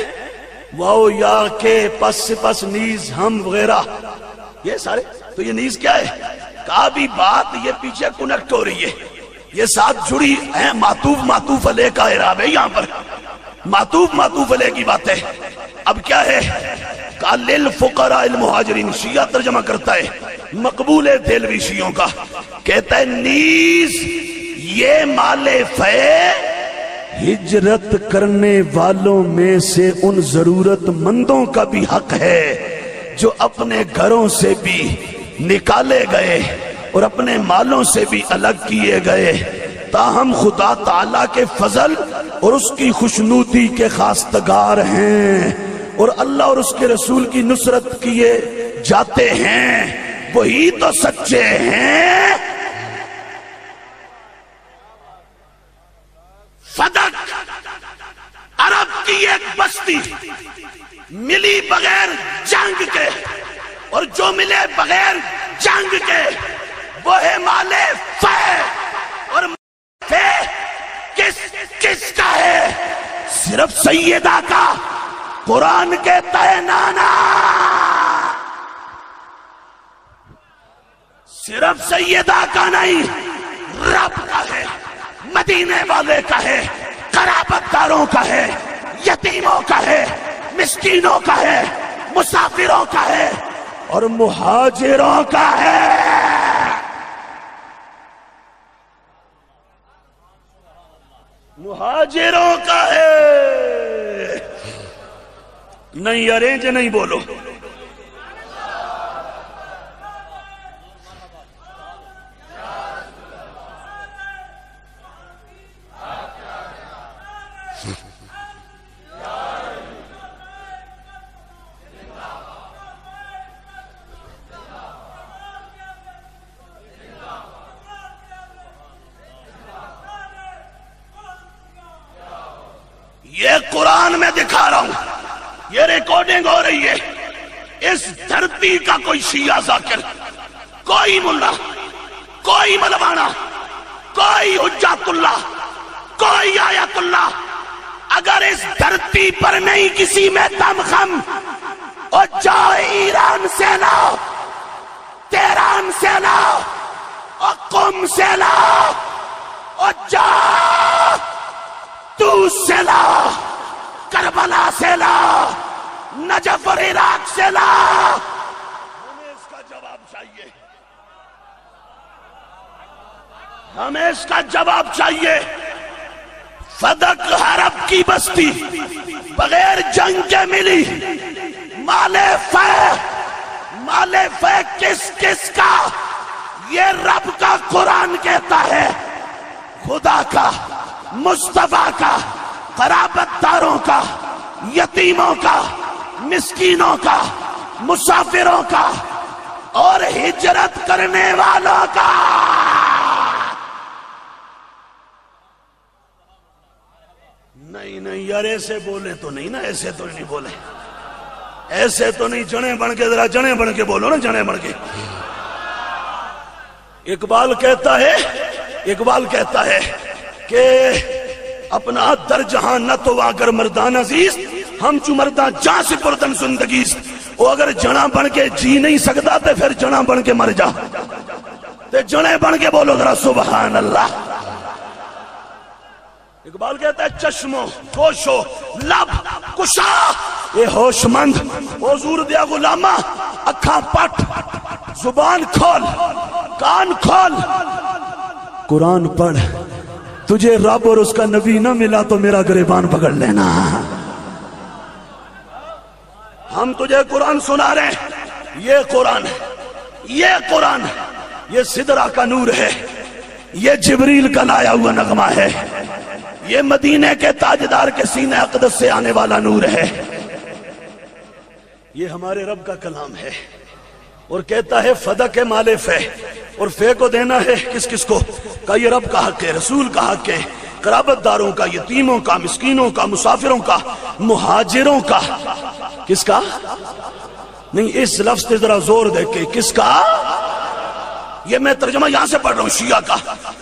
واو یا کے پس نیز ہم وغیرہ، یہ سارے. تو یہ نیز کیا ہے؟ کہا بھی بات یہ پیچھے کنیکٹ ہو رہی ہے، یہ ساتھ جڑی ہے، معطوف علیہ کا اعراب ہے یہاں پر، معطوف علیہ کی بات ہے. اب کیا ہے؟ کہا للفقراء المہاجرین. شیعہ ترجمہ کرتا ہے، مقبول ہے دہلوی شیعوں کا، کہتا ہے نیز یہ مال فے ہجرت کرنے والوں میں سے ان ضرورت مندوں کا بھی حق ہے جو اپنے گھروں سے بھی نکالے گئے اور اپنے مالوں سے بھی الگ کیے گئے، تاہم خدا تعالیٰ کے فضل اور اس کی خوشنودی کے خواستگار ہیں اور اللہ اور اس کے رسول کی نصرت کیے جاتے ہیں، وہی تو سچے ہیں. فدق عرب کی ایک بستی ملی بغیر جنگ کے، اور جو ملے بغیر جنگ کے وہ ہے مال فے. اور فے کس کا ہے؟ صرف سیدہ کا. قرآن کے تینانا صرف سیدہ کا نہیں، رب کا ہے، مدینے والے کا ہے، قرابت داروں کا ہے، یتیموں کا ہے، مسکینوں کا ہے، مسافروں کا ہے، اور مہاجروں کا ہے. مہاجروں کا ہے. نہیں ارینج نہیں بولو. یہ قرآن میں دکھا رہا ہوں، یہ ریکارڈنگ ہو رہی ہے. اس دھرتی کا کوئی شیعہ ذاکر، کوئی ملا، کوئی ملوانا، کوئی حجت اللہ، کوئی آیت اللہ، اگر اس دھرتی پر نہیں کسی میں دم خم، اور جاؤ ایران سے لاؤ، تہران سے لاؤ، اور قم سے لاؤ، اور جاؤ توس سے لاؤ، کربلا سے لاؤ، نجف اور عراق سے لاؤ، ہمیں اس کا جواب چاہیے، ہمیں اس کا جواب چاہیے. فدق حرب کی بستی بغیر جنگ کے ملی، مال فہ کس کس کا؟ یہ رب کا قرآن کہتا ہے، خدا کا، مصطفیٰ کا، قرابت داروں کا، یتیموں کا، مسکینوں کا، مسافروں کا، اور ہجرت کرنے والوں کا. نہیں یار ایسے بولے تو نہیں نا، ایسے تو نہیں بولے، ایسے تو نہیں. جنے بن کے ذرا جنے بن کے بولو نا، جنے بن کے. اقبال کہتا ہے کہ اپنا در جہاں نہ تو اگر مردان عزیز، ہم چو مردان جہاں سے پردن زندگیز. وہ اگر جنا بن کے جی نہیں سکتا تو پھر جنا بن کے مر جا. تے جنے بن کے بولو ذرا سبحان اللہ. اقبال کہتا ہے چشموں گوشو لب کشا اے ہوش مند، حضور دیا غلامہ اکھاں پٹ، زبان کھول، کان کھول، قرآن پڑھ. تجھے رب اور اس کا نبی نہ ملا تو میرا گریبان پکڑ لینا. ہم تجھے قرآن سنا رہے ہیں. یہ قرآن یہ سدرہ کا نور ہے، یہ جبریل کا لایا ہوا نغمہ ہے، یہ مدینے کے تاجدار کے سینہ اقدس سے آنے والا نور ہے. یہ ہمارے رب کا کلام ہے، اور کہتا ہے فدق مال فہ، اور فہ کو دینا ہے کس کس کو؟ کہ یہ رب کا حق ہے، رسول کا حق ہے، قرابت داروں کا، یتیموں کا، مسکینوں کا، مسافروں کا، مہاجروں کا. کس کا؟ نہیں، اس لفظ سے ذرا زور دے کے، کس کا؟ یہ میں ترجمہ یہاں سے پڑھ رہا ہوں، شیعہ کا.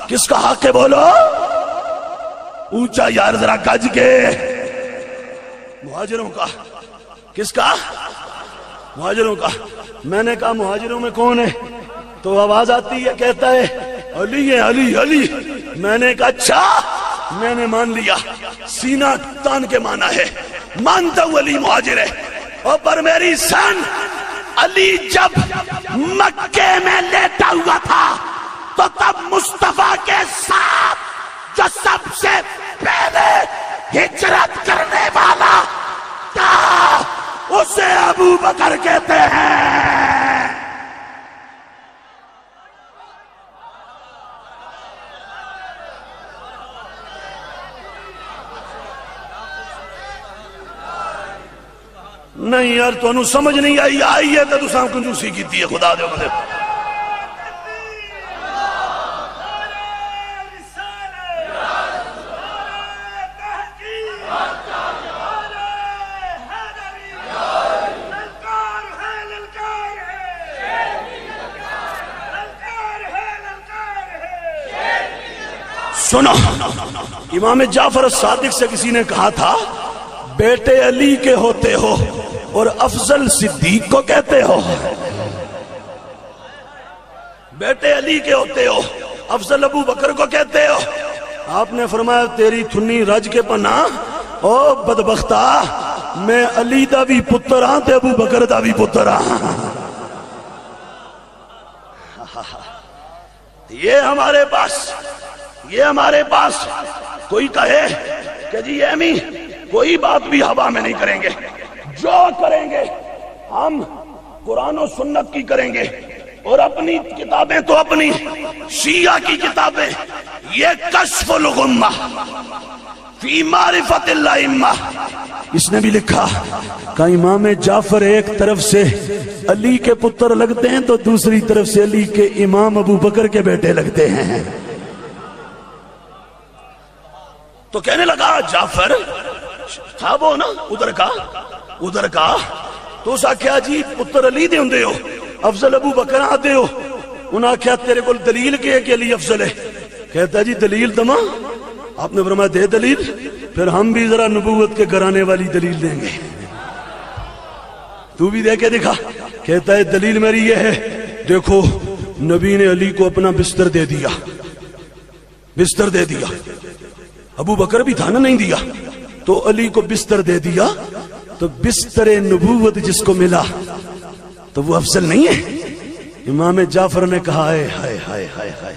کس کا حق ہے بولو اونچا یار ذرا گج کے. مہاجروں کا. کس کا؟ مہاجروں کا. میں نے کہا مہاجروں میں کون ہے؟ تو آواز آتی ہے، کہتا ہے علی ہے، علی علی. میں نے کہا اچھا، میں نے مان لیا. سینہ تان کے معنی ہے، مانتا ہوں علی مہاجر ہے. اور پر میری سن، علی جب مکے میں لیٹا ہوا تھا تو تب مصطفیٰ کے ساتھ جو سب سے پہلے ہجرت کرنے والا تھا اسے ابو بکر کہتے ہیں. نہیں یار تو انہوں سمجھ نہیں آئی ہے تو سام کنجوسی کی تھی ہے. خدا دے مجھے سنو. امام جعفر الصادق سے کسی نے کہا تھا بیٹے علی کے ہوتے ہو اور افضل صدیق کو کہتے ہو. بیٹے علی کے ہوتے ہو، افضل ابو بکر کو کہتے ہو. آپ نے فرمایا تیری تھنی رج کے پناہ او بدبختہ، میں علی دا بھی پتر ہاں تے ابو بکر دا بھی پتر ہاں. یہ ہمارے پاس کوئی کہے کہ جی ایمی کوئی بات بھی ہوا میں نہیں کریں گے، جو کریں گے ہم قرآن و سنت کی کریں گے، اور اپنی کتابیں تو اپنی شیعہ کی کتابیں. یہ کشف الغمہ فی معرفت الائمہ، اس نے بھی لکھا کہ امام جعفر ایک طرف سے علی کے پتر لگتے ہیں تو دوسری طرف سے علی کے امام ابو بکر کے بیٹے لگتے ہیں. تو کہنے لگا جعفر تھا وہ نا ادھر کا تو اس آکھیا جی پتر علی دے ہوندے ہو افضل ابو بکر آدھے ہو انہاں آکھیا تیرے کو دلیل کہ علی افضل ہے کہتا جی دلیل دما آپ نے فرمایا دے دلیل پھر ہم بھی ذرا نبوت کے گھرانے والی دلیل دیں گے تو بھی دے کے دکھا کہتا ہے دلیل میری یہ ہے دیکھو نبی نے علی کو اپنا بستر دے دیا ابو بکر بھی تھا نا نہیں دیا تو علی کو بستر دے دیا تو بستر نبوت جس کو ملا تو وہ افضل نہیں ہے امام جعفر نے کہا ہائے ہائے ہائے ہائے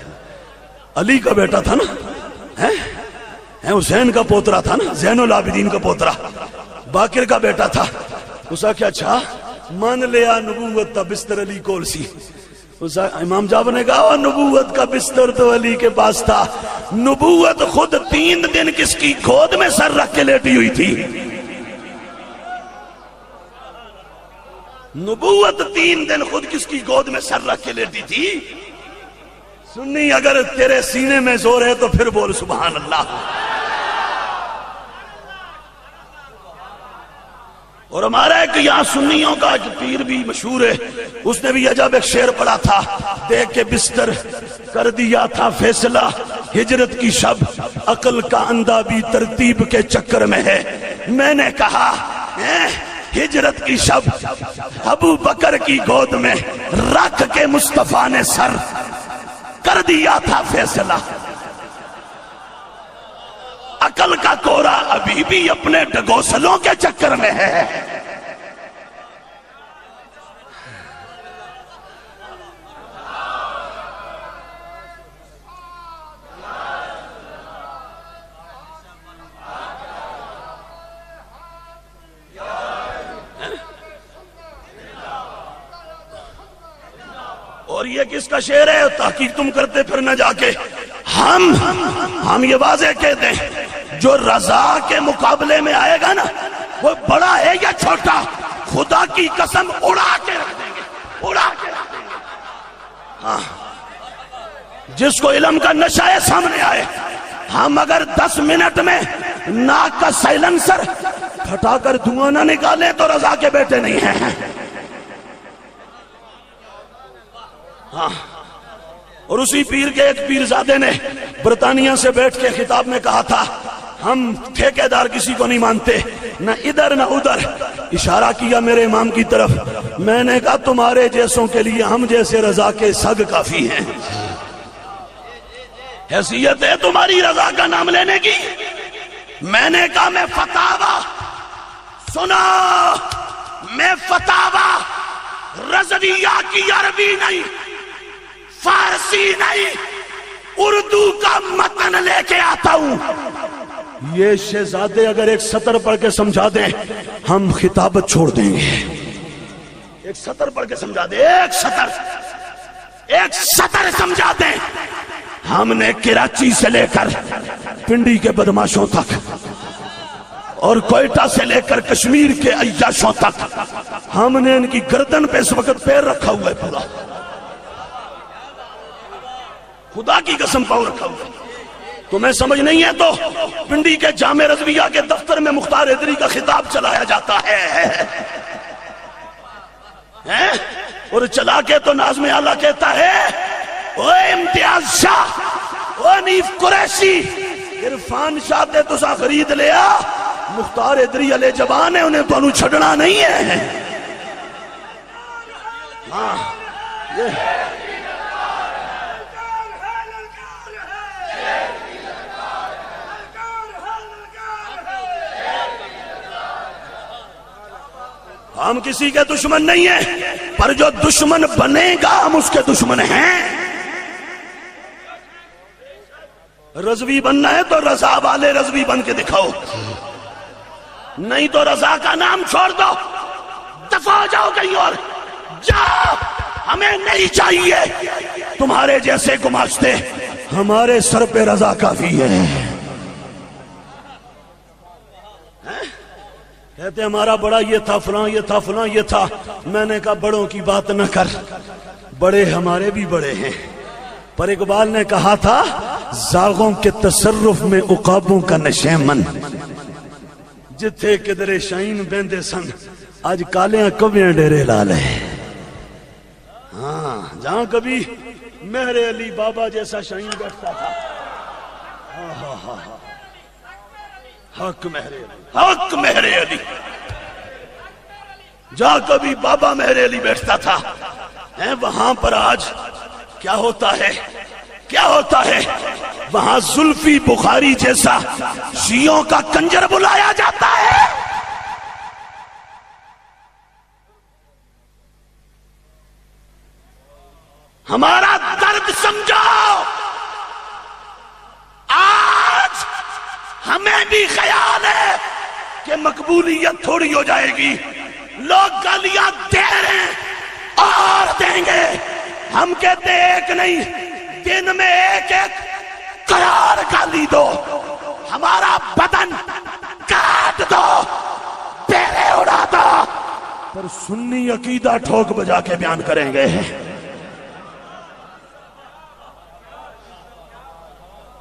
علی کا بیٹا تھا نا حسین کا پوترا تھا نا زین العابدین کا پوترا باقر کا بیٹا تھا اسا کیا اچھا مان لیا نبوت تا بستر علی کول سی امام جعفر نے کہا نبوت کا بستر تو علی کے پاس تھا نبوت خود 3 دن کس کی گود میں سر رکھ کے لیٹی ہوئی تھی نبوت 3 دن خود کس کی گود میں سر رکھ کے لیٹی تھی سنی اگر تیرے سینے میں زور ہے تو پھر بول سبحان اللہ اور ہمارا ایک یہاں سنیوں کا ایک پیر بھی مشہور ہے اس نے بھی عجب ایک شعر پڑھا تھا دیکھ کے بستر کر دیا تھا فیصلہ ہجرت کی شب عقل کا اندھا بھی ترتیب کے چکر میں ہے میں نے کہا ہجرت کی شب ابو بکر کی گود میں رکھ کے مصطفیٰ نے سر کر دیا تھا فیصلہ عقل کا کورا ابھی بھی اپنے ڈگوسلوں کے چکر میں ہے اور یہ کس کا شعر ہے تحقیق تم کرتے پھر نہ جا کے ہم یہ واضح کہتے ہیں جو رضا کے مقابلے میں آئے گا نا وہ بڑا ہے یا چھوٹا خدا کی قسم اڑا کے رکھ دیں گے ہاں جس کو علم کا نشہ ہے سامنے آئے ہم اگر 10 منٹ میں ناک کا سائلنسر پھٹا کر دھواں نہ نکالیں تو رضا کے بیٹے نہیں ہیں ہاں اور اسی پیر کے ایک پیرزادے نے برطانیہ سے بیٹھ کے خطاب میں کہا تھا ہم ٹھیکیدار کسی کو نہیں مانتے نہ ادھر نہ ادھر اشارہ کیا میرے امام کی طرف میں نے کہا تمہارے جیسوں کے لیے ہم جیسے رضا کے سگ کافی ہیں حیثیت ہے تمہاری رضا کا نام لینے کی میں نے کہا میں فتاوا سنا میں فتاوا رضویہ کی عربی نہیں فارسی نہیں اردو کا متن لے کے آتا ہوں یہ شہزادے اگر ایک سطر پڑھ کے سمجھا دیں ہم خطابت چھوڑ دیں گے ایک سطر پڑھ کے سمجھا دیں ایک سطر سمجھا دیں ہم نے کراچی سے لے کر پنڈی کے بدماشوں تک اور کوئٹہ سے لے کر کشمیر کے عیاشوں تک ہم نے ان کی گردن پہ اس وقت پیر رکھا ہوا ہے پورا خدا کی قسم پاؤں رکھا ہوا تمہیں سمجھ نہیں ہے تو پنڈی کے جامع رضویہ کے دفتر میں مختار حیدری کا خطاب چلایا جاتا ہے اور چلا کے تو ناظم اعلیٰ کہتا ہے اوہ امتیاز شاہ اوہ نیف قریشی عرفان شاہ تے تو سا خرید لیا مختار حیدری علیہ جوان ہے انہیں تو انہوں چھڑنا نہیں ہے ہاں ہم کسی کے دشمن نہیں ہیں پر جو دشمن بنے گا ہم اس کے دشمن ہیں رضوی بننا ہے تو رضا والے رضوی بن کے دکھاؤ نہیں تو رضا کا نام چھوڑ دو دفع ہو جاؤ کہیں اور جاؤ ہمیں نہیں چاہیے تمہارے جیسے گماشتے ہمارے سر پہ رضا کافی ہے کہتے ہمارا بڑا یہ تھا فلاں یہ تھا فلاں یہ تھا میں نے کہا بڑوں کی بات نہ کر بڑے ہمارے بھی بڑے ہیں پر اقبال نے کہا تھا زاغوں کے تصرف میں عقابوں کا نشیمن جتھے کدرے شائن بیندے سن آج کالیاں کبیاں ڈیرے لا لے. ہاں جہاں کبھی مہر علی بابا جیسا شائن بیٹھتا تھا، حق مہر علی، حق مہر علی. جہاں کبھی بابا مہر علی بیٹھتا تھا وہاں پر آج کیا ہوتا ہے، کیا ہوتا ہے؟ وہاں زلفی بخاری جیسا شیعوں کا کنجر بلایا جاتا ہے. ہمارا درد سمجھو. آج ہمیں بھی خیال ہے کہ مقبولیت تھوڑی ہو جائے گی، لوگ گالیاں دے رہے ہیں اور دیں گے. ہم کہتے ہیں ایک نہیں، دن میں ایک ایک قرار گالی دو، ہمارا بدن کاٹ دو، بیرے اڑا دو، پر سنی عقیدہ ٹھوک بجا کے بیان کریں گے.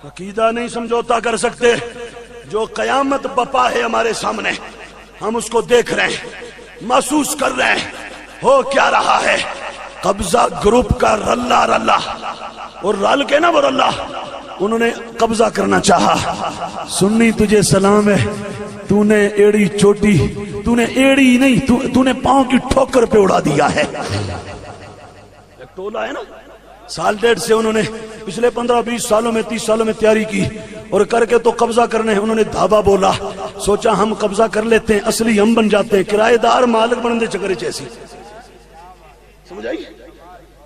عقیدہ نہیں سمجھوتا کر سکتے. جو قیامت بپا ہے ہمارے سامنے، ہم اس کو دیکھ رہے ہیں، محسوس کر رہے ہیں. ہو کیا رہا ہے؟ قبضہ گروپ کا رلا رلا اور رل کے نا وہ رلا انہوں نے قبضہ کرنا چاہا. سنی تجھے سلام ہے، تو نے ایڑی چوٹی، تو نے ایڑی نہیں، تو نے پاؤں کی ٹھوکر پہ اڑا دیا ہے. ایک ٹولہ ہے نا، سال ڈیڑھ سے انہوں نے پچھلے 15-20 سالوں میں 30 سالوں میں تیاری کی اور کر کے تو قبضہ کرنے. انہوں نے دھابا بولا، سوچا ہم قبضہ کر لیتے ہیں، اصلی ہم بن جاتے ہیں، کرایہ دار مالک بننے چکرے چیسی. سمجھ آئی؟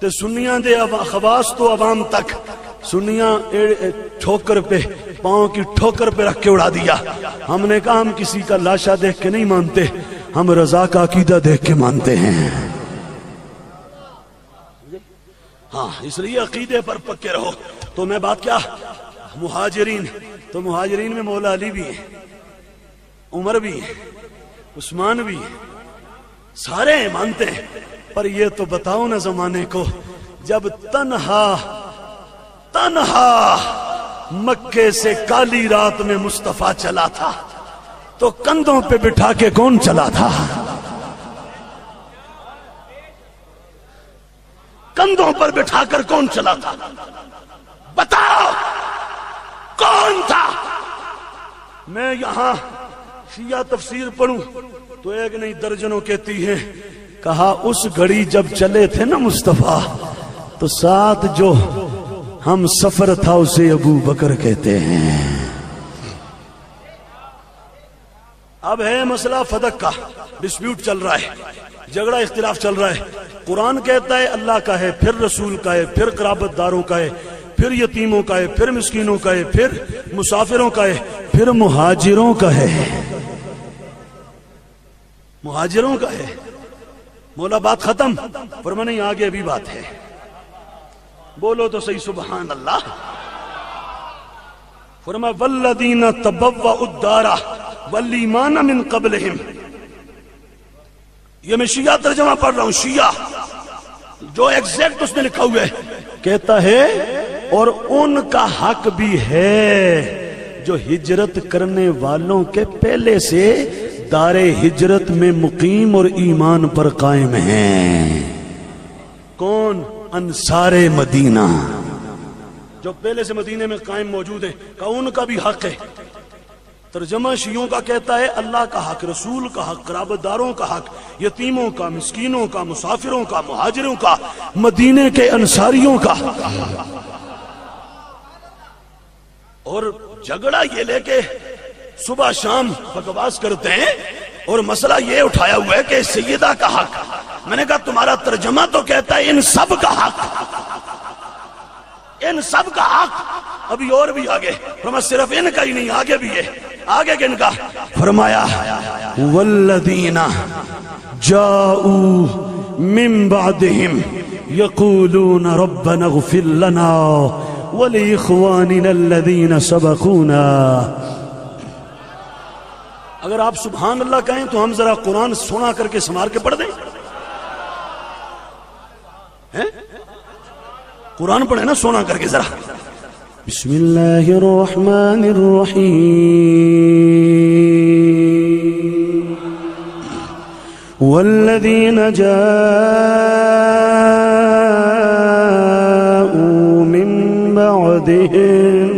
تے سنیاں دے خواص تو عوام تک سنیاں ٹھوکر پہ، پاؤں کی ٹھوکر پہ رکھ کے اڑا دیا. ہم نے کہا ہم کسی کا لاشا دیکھ کے نہیں مانتے، ہم رضا کا عقیدہ دیکھ کے مانتے ہیں. ہاں اس لیے عقیدے پر پکے رہو. تو میں بات کیا، مہاجرین، تو مہاجرین میں مولا علی بھی ہیں، عمر بھی ہیں، عثمان بھی ہیں، سارے ہیں مانتے ہیں. پر یہ تو بتاؤ نا زمانے کو، جب تنہا مکے سے کالی رات میں مصطفیٰ چلا تھا تو کندھوں پہ بٹھا کے کون چلا تھا؟ کندھوں پر بٹھا کر کون چلا تھا؟ بتاؤ کون تھا؟ میں یہاں شیعہ تفسیر پڑھوں تو ایک نہیں درجنوں کہتی ہیں. کہا اس گھڑی جب چلے تھے نا مصطفیٰ تو ساتھ جو ہم سفر تھا اسے ابو بکر کہتے ہیں. اب ہے مسئلہ فدق کا، ڈسپیوٹ چل رہا ہے، جھگڑا اختلاف چل رہا ہے. قرآن کہتا ہے اللہ کا ہے، پھر رسول کا ہے، پھر قرابت داروں کا ہے، پھر یتیموں کا ہے، پھر مسکینوں کا ہے، پھر مسافروں کا ہے، پھر مہاجروں کا ہے. مہاجروں کا ہے. مولا بات ختم، فرمایا نہیں آگے ابھی بات ہے. بولو تو صحیح سبحان اللہ. فرمایا والذین تبوؤا الدار والایمان من قبلہم. یہ میں شیعہ ترجمہ پڑھ رہا ہوں، شیعہ جو ایگزیکٹ اس نے لکھا ہوا ہے، کہتا ہے اور ان کا حق بھی ہے جو ہجرت کرنے والوں کے پہلے سے دار ہجرت میں مقیم اور ایمان پر قائم ہیں. کون؟ انصار مدینہ، جو پہلے سے مدینے میں قائم موجود ہیں. کہ ان کا بھی حق ہے. ترجمہ شیعوں کا کہتا ہے اللہ کا حق، رسول کا حق، قرابت داروں کا حق، یتیموں کا، مسکینوں کا، مسافروں کا، مہاجروں کا، مدینے کے انصاریوں کا. اور جھگڑا یہ لے کے صبح شام بکواس کرتے ہیں اور مسئلہ یہ اٹھایا ہوا ہے کہ سیدہ کا حق. میں نے کہا تمہارا ترجمہ تو کہتا ہے ان سب کا حق، ان سب کا حق. ابھی اور بھی آگے فرمایا صرف ان کا ہی نہیں، آگے بھی ہے. آگے کن کا؟ فرمایا والذین جاؤوا من بعدہم یقولون ربنا اغفر لنا ولاخواننا الذین سبقونا. اگر آپ سبحان اللہ کہیں تو ہم ذرا قرآن سنا کر کے سنوار کے پڑھ دیں. قرآن پڑھیں نا سونا کر کے ذرا. بسم اللہ الرحمن الرحیم. والذین جاءوا من بعدهم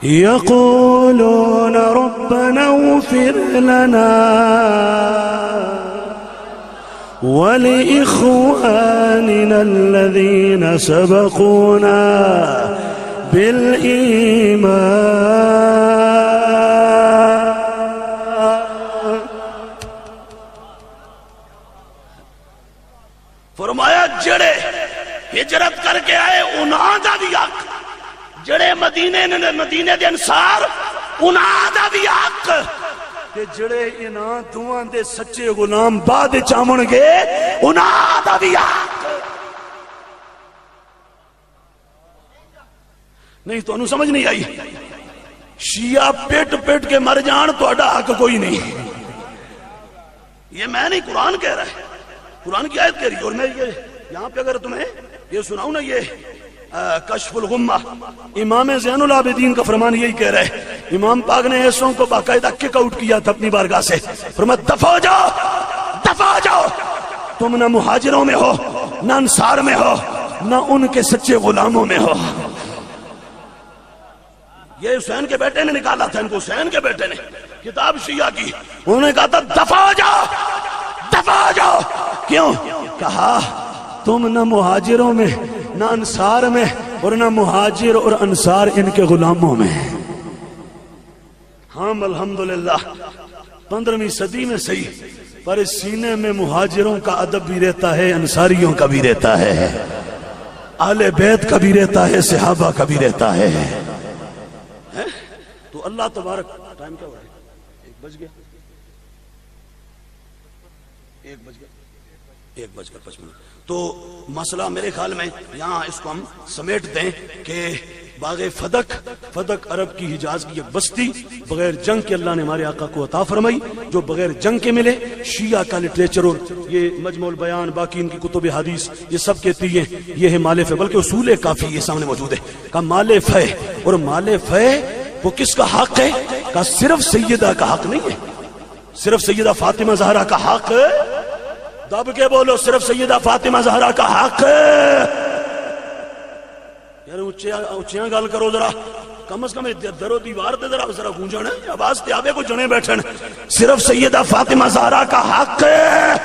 يقولون ربنا اغفر لنا ولإخواننا الذين سبقونا بالإيمان فرمایا جڑے ہجرت کر کے آئے انہاں دا بھی حق، جڑے مدینے دے انصار انہاں دا بھی حق، کہ جڑے انہاں دوہاں دے سچے غلام بعد چامن گے انہاں دا بھی حق۔ نہیں تو انہوں سمجھ نہیں آئی، شیعہ پیٹ پیٹ کے مر جان تو اڈا حق کوئی نہیں۔ یہ میں نہیں، قرآن کہہ رہا ہے، قرآن کی آیت کہہ رہی ہے۔ اور میں یہاں پہ اگر تمہیں یہ سناؤں نا، یہ کشف الغمہ امام زین العابدین کا فرمان یہی کہہ رہا ہے۔ امام پاک نے ایسوں کو باقاعدہ کک آؤٹ کیا تھا اپنی بارگاہ سے، فرمایا دفع ہو جاؤ، دفع ہو جاؤ، تم نہ مہاجروں میں ہو، نہ انصار میں ہو، نہ ان کے سچے غلاموں میں ہو۔ یہ حسین کے بیٹے نے نکالا تھا ان کو، حسین کے بیٹے نے کتاب شیعہ کی، انہوں نے کہا تھا دفع ہو جاؤ، دفع ہو جاؤ۔ کیوں؟ کہا تم نہ مہاجروں میں نہ انصار میں، اور نہ مہاجر اور انصار ان کے غلاموں میں۔ ہم الحمدللہ 15ویں صدی میں صحیح، پر اس سینے میں مہاجروں کا ادب بھی رہتا ہے، انصاریوں کا بھی رہتا ہے، اہل بیت کا بھی رہتا ہے، صحابہ کا بھی رہتا ہے۔ تو اللہ تبارک، ٹائم کیا ہو رہا ہے؟ 1 بج گیا، 1 بج گیا، 1:55۔ تو مسئلہ میرے خیال میں یہاں اس کو ہم سمیٹ دیں کہ باغ فدق عرب کی حجاز کی ایک بستی بغیر جنگ کے اللہ نے ہمارے آقا کو عطا فرمائی، جو بغیر جنگ کے ملے۔ شیعہ کا لٹریچر اور یہ مجموع البیان، باقی ان کی کتب حدیث یہ سب کہتی ہیں یہ ہے مال فہ، بلکہ اصول کافی یہ سامنے موجود ہے۔ کہا مال فہ، اور مال فہ وہ کس کا حق ہے؟ کہا صرف سیدہ کا حق نہیں ہے، صرف سیدہ فاطمہ زہرا کا حق، دب کے بولو، صرف سیدہ فاطمہ زہرا کا حق۔ یار اچھیاں گل کرو ذرا، کم از کم درو دیوار تے ذرا گونجن، آواز تے آوے کو جنے بیٹھن۔ صرف سیدہ فاطمہ زہرا کا حق ہے۔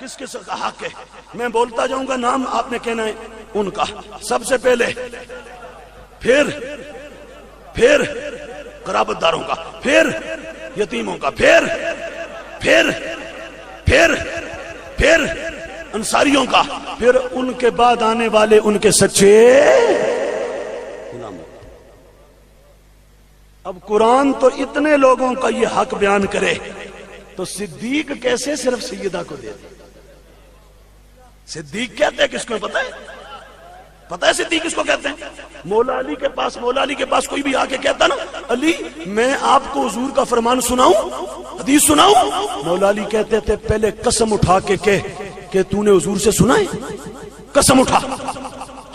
کس کس کا حق ہے؟ میں بولتا جاؤں گا، نام آپ نے کہنا ہے ان کا، سب سے پہلے، پھر قرابت داروں کا، پھر یتیموں کا، پھر انصاریوں کا، پھر ان کے بعد آنے والے ان کے سچے غلاموں۔ اب قرآن تو اتنے لوگوں کا یہ حق بیان کرے تو صدیق کیسے صرف سیدہ کو دے دے؟ صدیق کہتے ہیں کس کو پتہ ہے؟ پتہ ہے صدیق کس کو کہتے ہیں؟ مولا علی کے پاس کوئی بھی آ کے کہتا نا، علی میں آپ کو حضور کا فرمان سناؤں، حدیث سناؤں؟ مولا علی کہتے تھے پہلے قسم اٹھا کے کہ تو نے حضور سے سنا ہے؟ قسم اٹھا،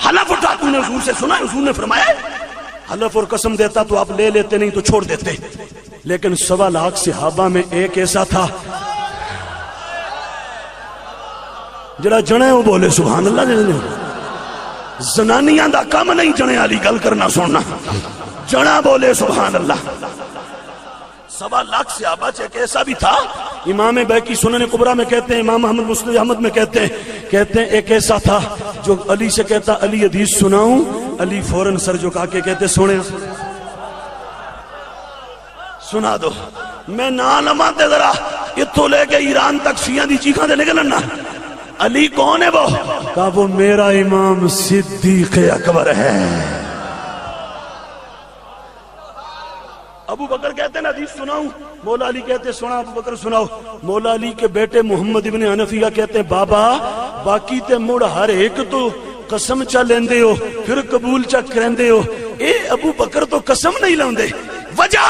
حلف اٹھا، تو نے حضور سے سنا ہے؟ حضور نے فرمایا ہے؟ حلف اور قسم دیتا تو آپ لے لیتے، نہیں تو چھوڑ دیتے۔ لیکن 1.25 لاکھ صحابہ میں ایک ایسا تھا جڑا جنے وہ بولے سبحان اللہ۔ زنانیاں دا کم نہیں جنے والی گل کرنا سننا، جنا بولے سبحان اللہ۔ 1.25 لاکھ صحابہ چ ایک ایسا بھی تھا، امام بیہقی سنن کبریٰ میں کہتے ہیں، امام احمد مسند احمد میں کہتے ہیں ایک ایسا تھا جو علی سے کہتا علی حدیث سناؤں، علی فوراً سر جھکا کے کہتے سونے سنا دو۔ میں نہ لما تے ذرا اتھوں لے کے ایران تک شیعہ دی چیخاں دے نکلنا۔ علی کون ہے وہ؟ کہا وہ میرا امام صدیق اکبر ہے۔ ابو بکر کہتے ہیں حدیث سناؤں، مولا علی کہتے سنا، ابو بکر سناؤ۔ مولا علی کے بیٹے محمد ابن حنفیہ کہتے ہیں بابا باقی تے مڑ ہر ایک تو قسم چا لیندے ہو پھر قبول چا کریندے ہو، اے ابو بکر تو قسم نہیں لیندے۔ وجہ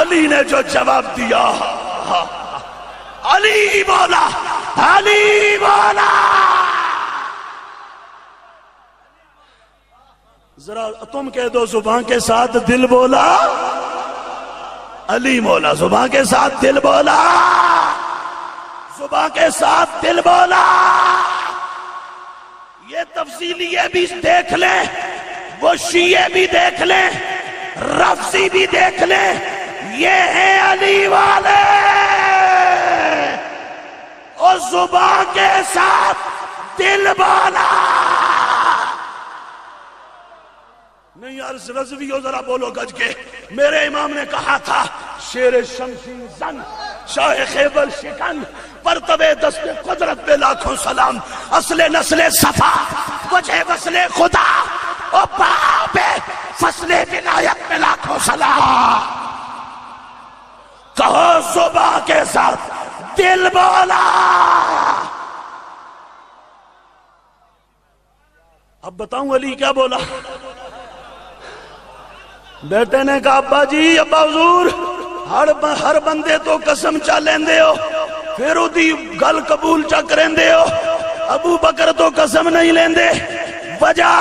علی نے جو جواب دیا، علی بولا، علی بولا۔ ذرا تم کہہ دو زبان کے ساتھ، دل بولا، علی مولا، زباں کے ساتھ دل بولا، زباں کے ساتھ دل بولا. یہ تفصیلی یہ بھی دیکھ لیں، وہ شیعہ بھی دیکھ لیں، رفضی بھی دیکھ لیں، یہ ہیں علی والے. اور زباں کے ساتھ دل بولا. نہیں یار رضوی ہو، ذرا بولو گج کے. میرے امام نے کہا تھا شیر شمشیر زن، شاہ خیبر شکن، پرتبے دست قدرت پہ لاکھوں سلام، اصل نسل صفا وجہ وصل خدا، اور باب فصل ولایت پہ لاکھوں سلام. کہو زباں کے ساتھ دل بولا. اب بتاؤں علی کیا بولا؟ بیٹے نے کہا ابا جی، ابا حضور، ہر بندے تو قسم چا لیندے ہو، پھر اُدھی گل قبول چا کریندے ہو. ابو بکر تو قسم نہیں لیندے. وجہ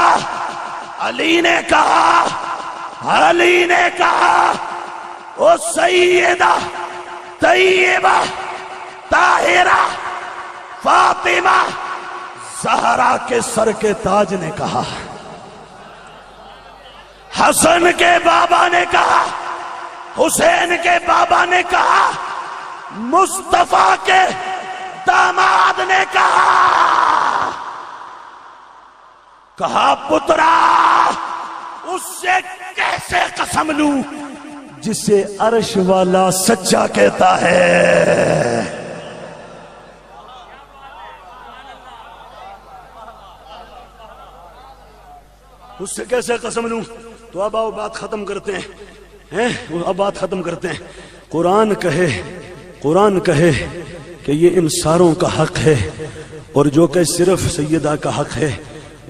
علی نے کہا او سیدہ طیبہ طاہرہ فاطمہ زہرا کے سر کے تاج نے کہا، حسن کے بابا نے کہا، حسین کے بابا نے کہا، مصطفیٰ کے داماد نے کہا پترا اس سے کیسے قسم لوں جسے عرش والا سچا کہتا ہے. اس سے کیسے قسم لوں؟ تو اب آؤ بات ختم کرتے ہیں. اب بات ختم کرتے ہیں. قرآن کہے کہ یہ ان ساروں کا حق ہے، اور جو کہ صرف سیدہ کا حق ہے.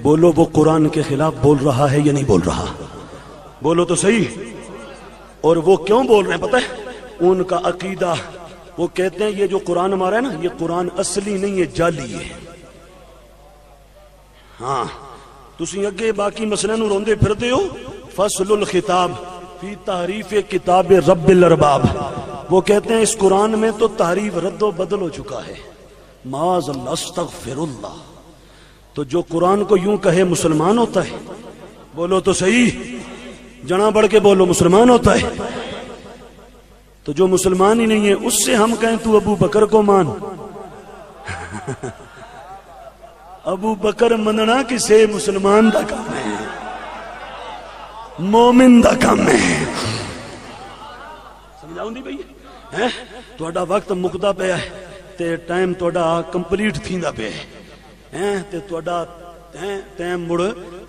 بولو وہ قرآن کے خلاف بول رہا ہے یا نہیں بول رہا؟ بولو تو صحیح. اور وہ کیوں بول رہے ہیں پتہ ہے؟ ان کا عقیدہ، وہ کہتے ہیں یہ جو قرآن ہمارا ہے نا، یہ قرآن اصلی نہیں ہے، جعلی ہے. ہاں تسی اگے باقی مسئلے نو روندے پھردے ہو. فصل الخطاب فی تحریف کتاب رب الارباب، وہ کہتے ہیں اس قرآن میں تو تحریف رد و بدل ہو چکا ہے. معاذ اللہ، استغفر اللہ. تو جو قرآن کو یوں کہے مسلمان ہوتا ہے؟ بولو تو صحیح، جنا بڑھ کے بولو، مسلمان ہوتا ہے؟ تو جو مسلمان ہی نہیں ہے اس سے ہم کہیں تو ابو بکر کو مان. ابو بکر مننا کسے مسلمان دا کام ہے، مومن دا کام ہے. سمجھاؤں دی بھئی؟ توڑا وقت مقدہ پہ ہے تے ٹائم توڑا کمپلیٹ تھیندا پہ ہے تے توڑا ٹائم مڑ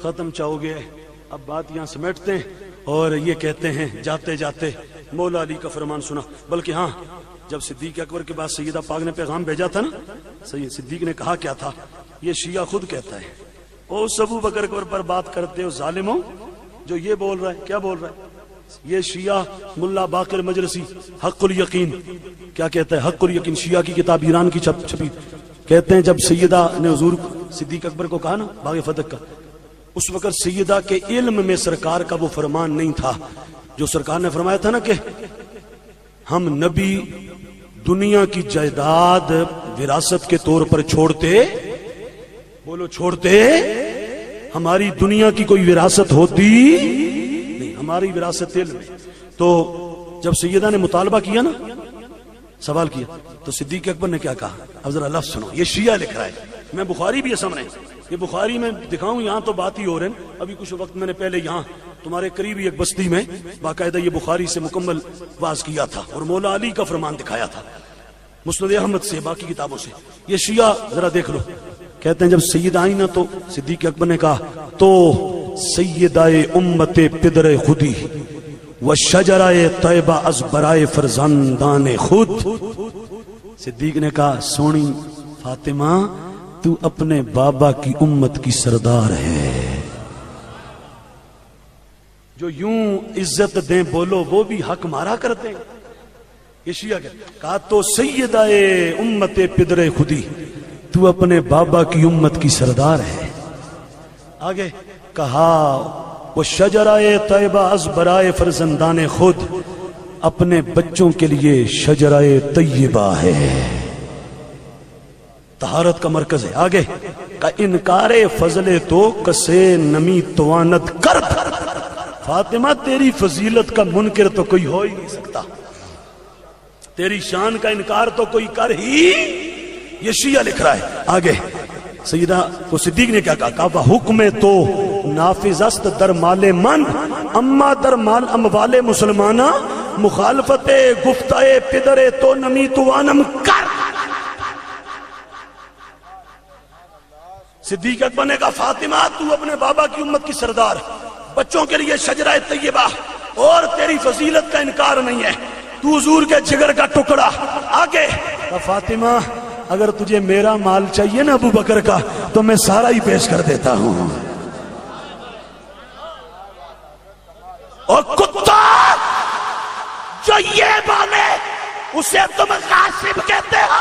ختم چاہو گے. اب بات یہاں سمیٹتے ہیں اور یہ کہتے ہیں جاتے جاتے مولا علی کا فرمان سنا. بلکہ ہاں، جب صدیق اکبر کے بعد سیدہ پاک نے پیغام بھیجا تھا نا، سید صدیق نے کہا کیا تھا؟ یہ شیعہ خود کہتا ہے. او ابو بکر اکبر پر بات کرتے ہو ظالموں، جو یہ بول رہا ہے. کیا بول رہا ہے یہ شیعہ؟ ملا باقر مجلسی حق الیقین کیا کہتا ہے؟ حق الیقین شیعہ کی کتاب ایران کی چھپی. کہتے ہیں جب سیدہ نے حضور صدیق اکبر کو کہا نا باغ فتح کا، اس وقت سیدہ کے علم میں سرکار کا وہ فرمان نہیں تھا جو سرکار نے فرمایا تھا نا کہ ہم نبی دنیا کی جائیداد وراثت کے طور پر چھوڑتے، بولو چھوڑتے، ہماری دنیا کی کوئی وراثت ہوتی نہیں، ہماری وراثت علم ہے. تو جب سیدہ نے مطالبہ کیا نا، سوال کیا، تو صدیق اکبر نے کیا کہا؟ اب ذرا لفظ سنو، یہ شیعہ لکھ رہا ہے. میں بخاری بھی ہے سامنے، یہ بخاری میں دکھاؤں، یہاں تو بات ہی ہو رہے ہیں. ابھی کچھ وقت میں نے پہلے یہاں تمہارے قریبی ایک بستی میں باقاعدہ یہ بخاری سے مکمل واز کیا تھا اور مولا علی کا فرمان دکھایا تھا مسند احمد سے، باقی کتابوں سے. یہ شیعہ ذرا دیکھ لو. کہتے ہیں جب سید آئی نا تو صدیق اکبر نے کہا تو سیدائے امت پدر خودی و شجرائے طیبہ از برائے فرزندان خود. صدیق نے کہا سونی فاطمہ تو اپنے بابا کی امت کی سردار ہے. جو یوں عزت دیں بولو وہ بھی حق مارا کرتے ہیں. یہ شیعہ کہا تو سیدائے امت پدر خودی، تو اپنے بابا کی امت کی سردار ہے. آگے کہا وہ شجرائے طیبہ از برائے فرزندان خود، اپنے بچوں کے لیے شجرہ طیبہ ہے، طہارت کا مرکز ہے۔ آگے کا انکار فضل تو کسے نمی توانت کر، فاطمہ تیری فضیلت کا منکر تو کوئی ہو ہی نہیں سکتا، تیری شان کا انکار تو کوئی کر ہی، یہ شیعہ لکھ رہا ہے۔ آگے سیدہ کو صدیق نے کیا کہا، حکم تو نافذ است در مال من اما در مال اموال مسلمانہ، مخالفت گفتہ پدر تو نمی توانم کر۔ صدیق اکبر نے کہا فاطمہ تو اپنے بابا کی امت کی سردار، بچوں کے لیے شجرہ طیبہ، اور تیری فضیلت کا انکار نہیں ہے، تو حضور کے جگر کا ٹکڑا۔ آگے فاطمہ اگر تجھے میرا مال چاہیے نا ابو بکر کا تو میں سارا ہی پیش کر دیتا ہوں۔ اور کتا جو یہ بولے اسے تم غاصب کہتے ہو،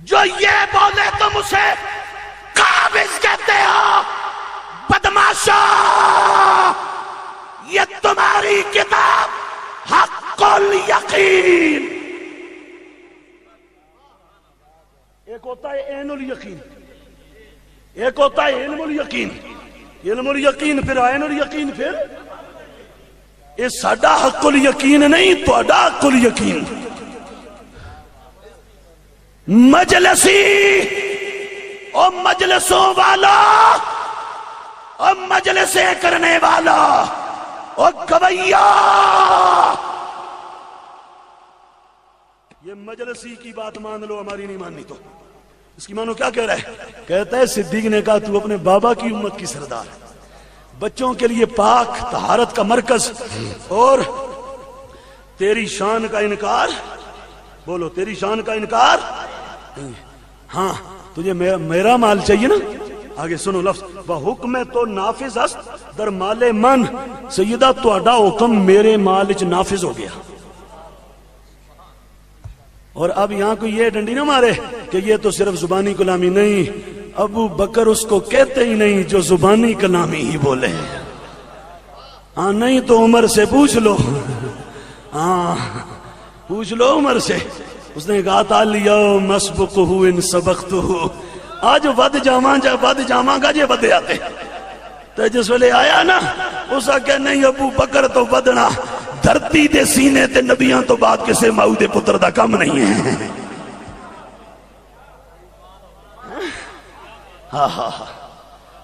جو یہ بولے تم اسے قابض کہتے ہو۔ بدماشا، یہ تمہاری کتاب حق الیقین، ایک ہوتا ہے عین الیقین، ایک ہوتا ہے علم الیقین، علم الیقین پھر عین الیقین، پھر یہ ساڈا حق الیقین نہیں، تہاڈا حق الیقین۔ مجلسی او مجلسوں والا، او مجلسیں کرنے والا، او گویا، یہ مجلسی کی بات مان لو، ہماری نہیں ماننی تو اس کی مانو کیا کہہ رہا ہے؟ کہتا ہے صدیق نے کہا تو اپنے بابا کی امت کی سردار، بچوں کے لیے پاک طہارت کا مرکز، اور تیری شان کا انکار، بولو تیری شان کا انکار، ہاں تجھے میرا مال چاہیے نا۔ آگے سنو لفظ، بحکم تو نافذ است در مال من، سیدہ تہاڈا حکم میرے مال وچ نافذ ہو گیا۔ اور اب یہاں کوئی یہ ڈنڈی نہ مارے کہ یہ تو صرف زبانی کلامی نہیں، ابو بکر اس کو کہتے ہی نہیں جو زبانی کلامی ہی بولے، ہاں نہیں تو عمر سے پوچھ لو، ہاں پوچھ لو عمر سے، اس نے کہا تھا اليوم اسبقہ ان سبقتہ، آج ود جاواں گا جے ودے آتے، تو جس ویلے آیا نا اس آگے نہیں ابو بکر تو ودنا دھرتی دے سینے تے نبیاں تو بعد کسے ماؤ دے پتر دا کم نہیں ہے۔ ہاں ہاں ہاں،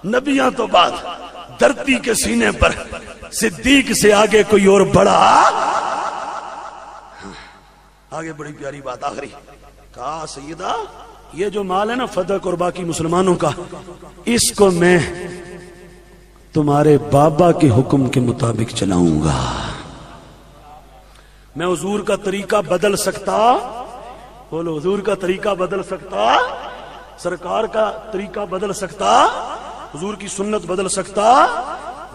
نبیاں تو بعد دھرتی کے سینے پر صدیق سے آگے کوئی اور بڑا۔ آگے بڑی پیاری بات آخری، کہا سیدہ یہ جو مال ہے نا فدق اور باقی مسلمانوں کا، اس کو میں تمہارے بابا کے حکم کے مطابق چلاؤں گا، میں حضور کا طریقہ بدل سکتا، بولو حضور کا طریقہ بدل سکتا، سرکار کا طریقہ بدل سکتا، حضور کی سنت بدل سکتا،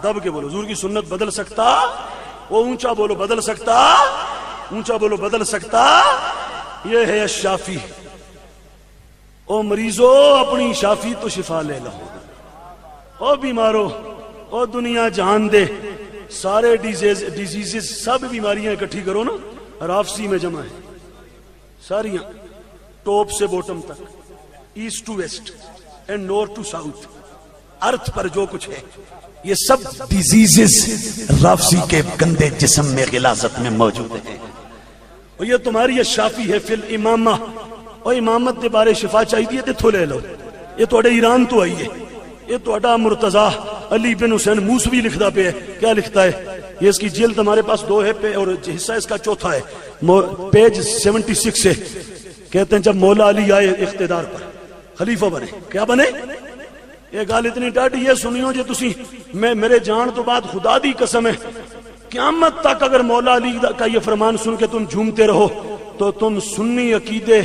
دب کے بولو حضور کی سنت بدل سکتا، وہ اونچا بولو بدل سکتا، اونچا بولو بدل سکتا، یہ ہے الشافی۔ او مریضو اپنی شافی تو شفا لے لو، او بیمارو او دنیا جہان دے سارے ڈیزیز سب بیماریاں اکٹھی کرو نا، رافسی میں جمع ہے ساریاں، ٹاپ سے بوٹم تک، east to west and north to south, earth پر جو کچھ ہے یہ سب ڈیزیز رافسی کے گندے جسم میں غلاظت میں موجود ہیں، اور یہ تمہاری الشافی ہے فی الامامہ، اور امامت دے بارے شفا چاہیے تے تھو لے لو، یہ توڑے ایران تو آئیے، یہ توڑا مرتضیٰ علی بن حسین موسوی لکھتا پہ ہے، کیا لکھتا ہے؟ یہ اس کی جلد ہمارے پاس 2 ہے اور حصہ اس کا 4 ہے، پیج 76 سے، کہتے ہیں جب مولا علی آئے اقتدار پر خلیفہ بنے، کیا بنے؟ یہ گال اتنی ڈاڈی یہ سنیو جے تسی، میں میرے جان تو بعد خدا دی قسم ہے قیامت تک اگر مولا علی کا یہ فرمان سن کے تم جھومتے رہو تو تم سنی عقیدے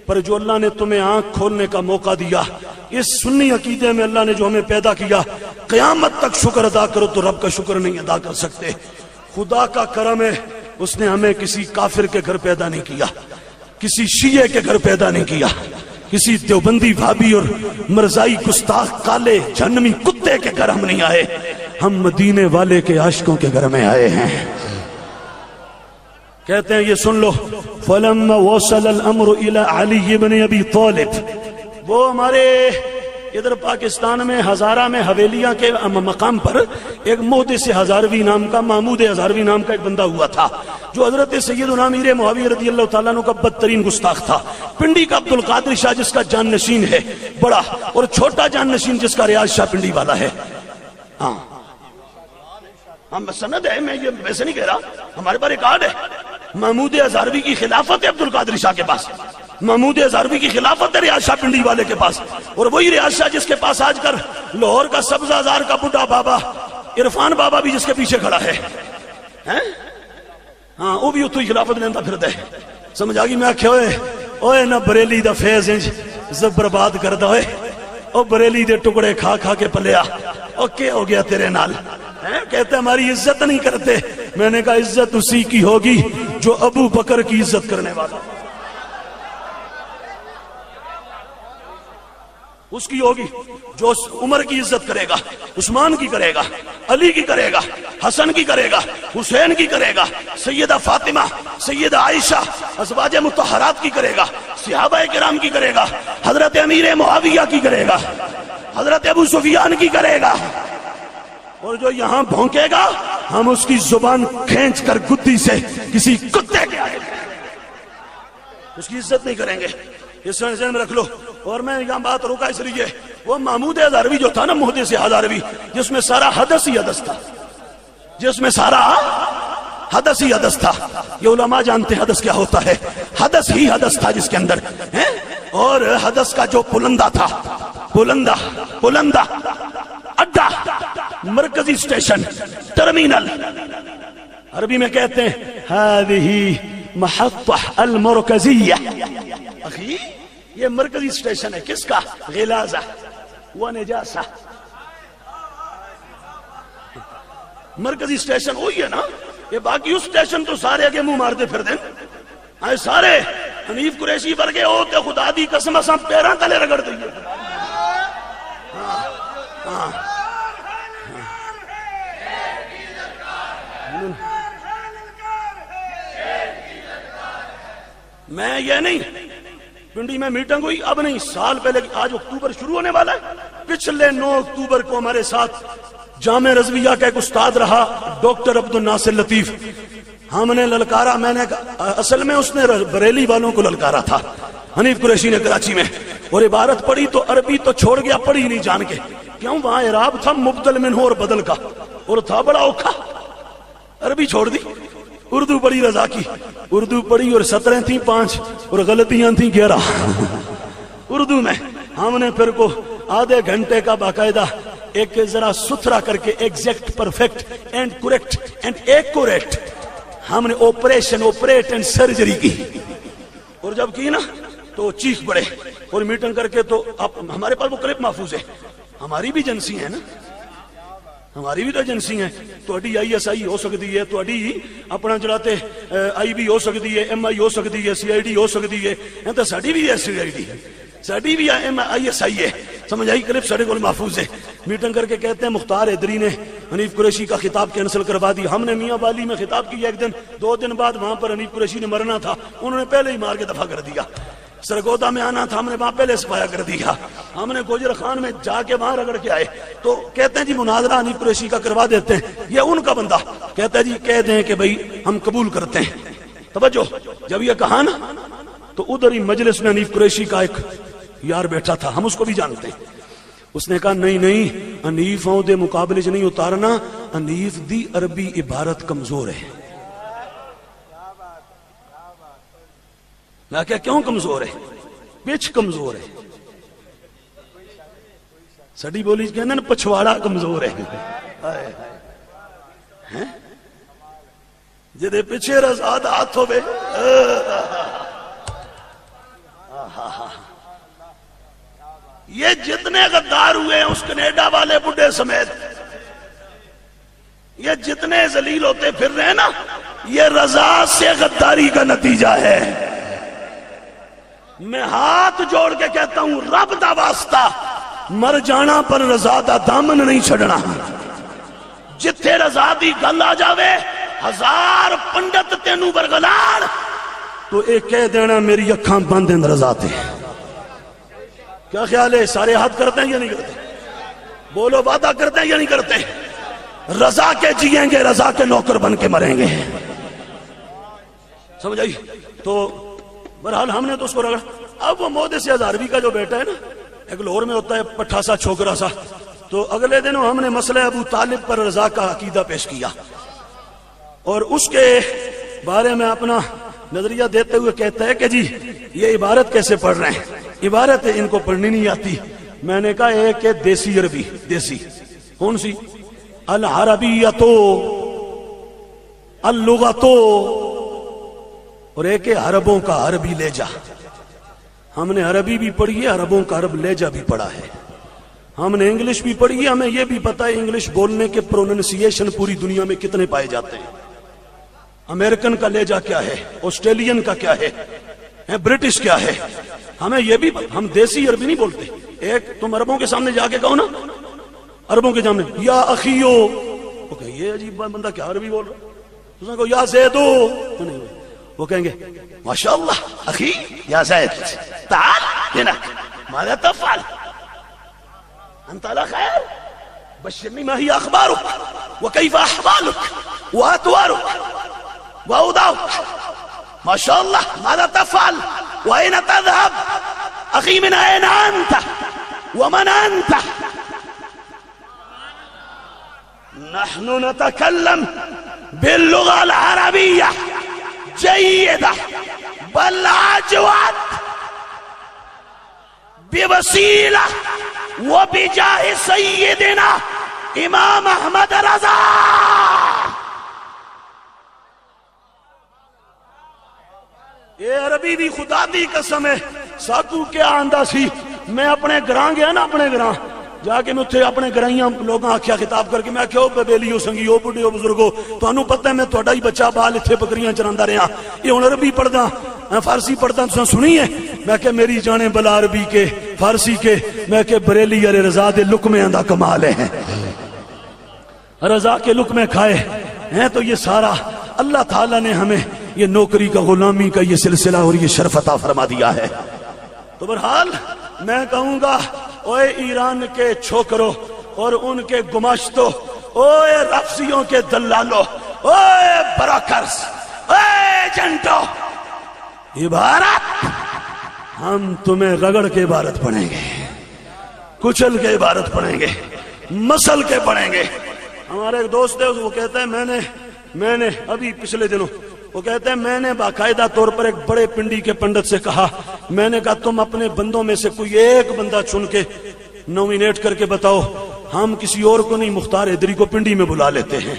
پر جو اللہ نے تمہیں آنکھ کھولنے کا موقع دیا، اس سنی عقیدے میں اللہ نے جو ہمیں پیدا کیا، قیامت تک شکر ادا کرو تو رب کا شکر نہیں ادا کر سکتے۔ خدا کا کرم ہے اس نے ہمیں کسی کافر کے گھر پیدا نہیں کیا، کسی شیعہ کے گھر پیدا نہیں کیا، کسی دیوبندی بھابی اور مرزائی گستاخ کالے جہنمی کتے کے گھر ہم نہیں آئے، ہم مدینے والے کے عاشقوں کے گھر میں آئے ہیں۔ کہتے ہیں یہ سن لو، فَلَمَّا وَصَلَ الْأَمْرُ إِلَىٰ عَلِيِّ بْنِ أَبِي طَالِبٍ، وہ ہمارے ادھر پاکستان میں ہزارہ میں حویلیہ کے مقام پر ایک محدث ہزاروی نام کا، محمود ہزاروی نام کا ایک بندہ ہوا تھا جو حضرت سیدنا امیر معاویہ رضی اللہ تعالیٰ عنہ کا بدترین گستاخ تھا۔ پنڈی کا عبد القادر شاہ جس کا جان نشین ہے بڑا، اور چھوٹا جان نشین جس کا ریاض شاہ پنڈی والا ہے۔ ہاں سند ہے، میں یہ ویسے نہیں کہہ رہا، ہمارے پاس ریکارڈ ہے۔ محمود ہزاروی کی خلافت ہے عبد القادر شاہ کے پاس، محمود ہزاروی کی خلافت ہے ریاض شاہ پنڈی والے کے پاس، اور وہی ریاض شاہ جس کے پاس آج کر لاہور کا سبز آزار کا بڈھا بابا عرفان بابا بھی جس کے پیچھے کھڑا ہے۔ ہاں وہ بھی اتو ہی خلافت لینا پھرتا ہے۔ سمجھ آگی؟ میں آکھے اوئے نہ بریلی دا فیض انج زب برباد کردہ ہوئے، او بریلی دے ٹکڑے کھا کھا کے پلیا، او کیا ہو گیا تیرے نال؟ کہتے ہماری عزت نہیں کرتے۔ میں نے کہا عزت اسی کی ہوگی جو ابو بکر کی عزت کرنے والا، اس کی ہوگی جو عمر کی عزت کرے گا، عثمان کی کرے گا، علی کی کرے گا، حسن کی کرے گا، حسین کی کرے گا، سیدہ فاطمہ، سیدہ عائشہ، ازواج مطہرات کی کرے گا، صحابہ کرام کی کرے گا، حضرت امیر معاویہ کی کرے گا، حضرت ابو سفیان کی کرے گا۔ اور جو یہاں بھونکے گا ہم اس کی زبان کھینچ کر گدی سے کسی کتے کے آگے اس کی عزت نہیں کریں گے۔ اس ذہن میں رکھ لو۔ اور میں یہاں بات روکا اس لیے، وہ محمود ہزاروی جو تھا نا، محدث ہزاروی، جس میں سارا حدث ہی حدث تھا، جس میں سارا حدث ہی حدث تھا۔ یہ علماء جانتے ہیں حدث کیا ہوتا ہے، حدث ہی حدث تھا جس کے اندر، اور حدث کا جو پلندہ تھا، پلندہ اڈا، مرکزی اسٹیشن، ٹرمینل، عربی میں کہتے ہیں هذه محطة المرکزیہ۔ اخی یہ مرکزی اسٹیشن ہے کس کا؟ غلازہ و نجاسہ۔ مرکزی اسٹیشن وہی ہے نا، یہ باقی اس اسٹیشن تو سارے اگے منہ مارتے پھر دیں، آئے سارے حنیف قریشی ورگے ہوتے خدا دی قسم اساں پیراں تلے رگڑ دئیے۔ میں یہ نہیں، پنڈی میں میٹنگ ہوئی، اب نہیں، سال پہلے، آج اکتوبر شروع ہونے والا ہے، پچھلے 9 اکتوبر کو ہمارے ساتھ جامع رضویہ کا ایک استاد رہا ڈاکٹر عبد الناصر لطیف۔ ہم نے للکارا، میں نے اصل میں اس نے بریلی والوں کو للکارا تھا، حنیف قریشی نے کراچی میں، اور عبارت پڑھی تو عربی تو چھوڑ گیا، پڑھی نہیں جان کے، کیوں؟ وہاں اعراب تھا مبدل منہ اور بدل کا، اور تھا بڑا اوکھا، عربی چھوڑ دی، اردو پڑھی رضا کی، اردو پڑھی اور 17 تھیں 5 اور غلطیاں تھیں 11 اردو میں۔ ہم نے پھر کو آدھے گھنٹے کا باقاعدہ ایک ذرا ستھرا کر کے exact, perfect and correct and accurate, ہم نے آپریٹ اینڈ سرجری کی، اور جب کی نا تو چیخ پڑے، اور میٹنگ کر کے تو ہمارے پاس وہ کلپ محفوظ ہے، ہماری بھی ایجنسی ہے نا، ہماری بھی تو ایجنسی ہیں، تہاڈی ISI ہو سکتی ہے، تہاڈی اپنا جڑاتے IB ہو سکتی ہے، MI ہو سکتی ہے، CID ہو سکتی ہے، تو ساڈی بھی CID ہے، ساڈی بھی ISI ہے، سمجھ آئی؟ کلپ ساڈے کول محفوظ ہے۔ میٹنگ کر کے کہتے ہیں مختار حیدری نے حنیف قریشی کا خطاب کینسل کروا دی۔ ہم نے میاں والی میں خطاب کیا ایک دن، 2 دن بعد وہاں پر حنیف قریشی نے مرنا تھا، انہوں نے پہلے ہی مار کے دفع کر دیا۔ سرگودا میں آنا تھا، ہم نے وہاں پہلے سپایا کر دیا۔ ہم نے گوجر خان میں جا کے وہاں رگڑ کے آئے، تو کہتے ہیں جی مناظرہ حنیف قریشی کا کروا دیتے ہیں، یہ ان کا بندہ کہتا ہے جی کہہ دیں کہ بھئی ہم قبول کرتے ہیں۔ توجہ، جب یہ کہا نا تو ادھر ہی مجلس میں حنیف قریشی کا ایک یار بیٹھا تھا، ہم اس کو بھی جانتے ہیں، اس نے کہا نہیں حنیف دے مقابلے چ نہیں اتارنا، حنیف دی عربی عبارت کمزور ہے۔ میں کہا کیوں کمزور ہے؟ پچھ کمزور ہے، سڈی بولی کہنا نا پچھواڑا کمزور ہے، جدے پیچھے رضاد ہاتھ ہوئے۔ یہ جتنے غدار ہوئے ہیں اس کینیڈا والے بڈھے سمیت، یہ جتنے ذلیل ہوتے پھر رہے ہیں نا، یہ رضا سے غداری کا نتیجہ ہے۔ میں ہاتھ جوڑ کے کہتا ہوں رب دا واسطہ مر جانا پر رضا دا دامن نہیں چھڑنا. جتھے رضا دی گل آ جاوے ہزار پنڈت تینوں برگلان تو ایک کہہ دینا میری اکھاں بند ہیں رضا تے. کیا خیال ہے؟ سارے ہاتھ کرتے ہیں یا نہیں کرتے؟ بولو وعدہ کرتے ہیں یا نہیں کرتے؟ رضا کے جیئیں گے، رضا کے نوکر بن کے مریں گے. سمجھ آئی؟ تو بہرحال ہم نے تو اس کو رگڑا. اب وہ مودے سے ہزاروی کا جو بیٹا ہے نا، ایک لاہور میں ہوتا ہے پٹھا سا چھوکرا سا، تو اگلے دنوں ہم نے مسئلہ ابو طالب پر رضا کا عقیدہ پیش کیا اور اس کے بارے میں اپنا نظریہ دیتے ہوئے کہتا ہے کہ جی یہ عبارت کیسے پڑھ رہے ہیں؟ عبارت ان کو پڑھنی نہیں آتی. میں نے کہا ایک ہے دیسی عربی. دیسی کون سی؟ العربیتو اللغتو، اور ایک ہے عربوں کا عربی لہجہ. ہم نے عربی بھی پڑھی ہے، عربوں کا عرب لہجہ بھی پڑھا ہے. ہم نے انگلش بھی پڑھی ہے، ہمیں یہ بھی پتا ہے انگلش بولنے کے پروننسیشن پوری دنیا میں کتنے پائے جاتے ہیں. امریکن کا لہجہ کیا ہے، آسٹریلین کا کیا ہے، برٹش کیا ہے، ہمیں یہ بھی. ہم دیسی عربی نہیں بولتے. ایک تم عربوں کے سامنے جا کے کہو نا، عربوں کے سامنے یا اخیو، اوکے یہ عجیب بندہ کیا عربی بول رہا ہے. اس نے کہو یا زیدو، وہ کہیں گے ماشاءاللہ اخی یا زید تعال هنا ماذا تفعل انت على خير بشرني ما هي اخبارك وكيف احوالك واطوارك واوضاعك ما شاء الله ماذا تفعل واين تذهب اخي من اين انت ومن انت. نحن نتكلم باللغة العربية جيدة بل أجود بوسيلة وبجاه سيدنا امام احمد رضا. اے عربی دی خدا دی قسم ہے ساکو کیا آندہ سی. میں اپنے گران گیا نا، اپنے گران جا کے میں اتھے اپنے گرائیاں لوگاں آکھیا خطاب کر کے میں کہو بیلیو سنگیو بڑھیو بزرگو تو انہوں پتہ ہے میں توڑا ہی بچہ بال اتھے بکریاں چراندہ رہا. یہ ہن عربی پڑھدا فارسی پڑھدا تساں سنی ہے؟ میں کہ میری جانے بلا عربی کے فارسی کے. میں کہ بریلی ارے رضا دے لقمے دا کمال ہے، رضا کے لقمے کھائے ہیں. تو یہ سارا اللہ تعالیٰ نے ہمیں یہ نوکری کا غلامی کا یہ سلسلہ اور یہ شرف عطا فرما دیا ہے. تو بہرحال میں کہوں گا اوے ایران کے چھوکرو اور ان کے گماشتو، اوے رفضیوں کے دلالو، اوے بروکرز، اوے ایجنٹو، عبارت ہم تمہیں رگڑ کے عبارت پڑھیں گے، کچل کے عبارت پڑھیں گے، مسل کے پڑھیں گے. ہمارے ایک دوست ہے وہ کہتا ہے میں نے ابھی پچھلے دنوں وہ کہتے ہیں میں نے باقاعدہ طور پر ایک بڑے پنڈی کے پنڈت سے کہا، میں نے کہا تم اپنے بندوں میں سے کوئی ایک بندہ چن کے نومینیٹ کر کے بتاؤ، ہم کسی اور کو نہیں مختار حیدری کو پنڈی میں بلا لیتے ہیں.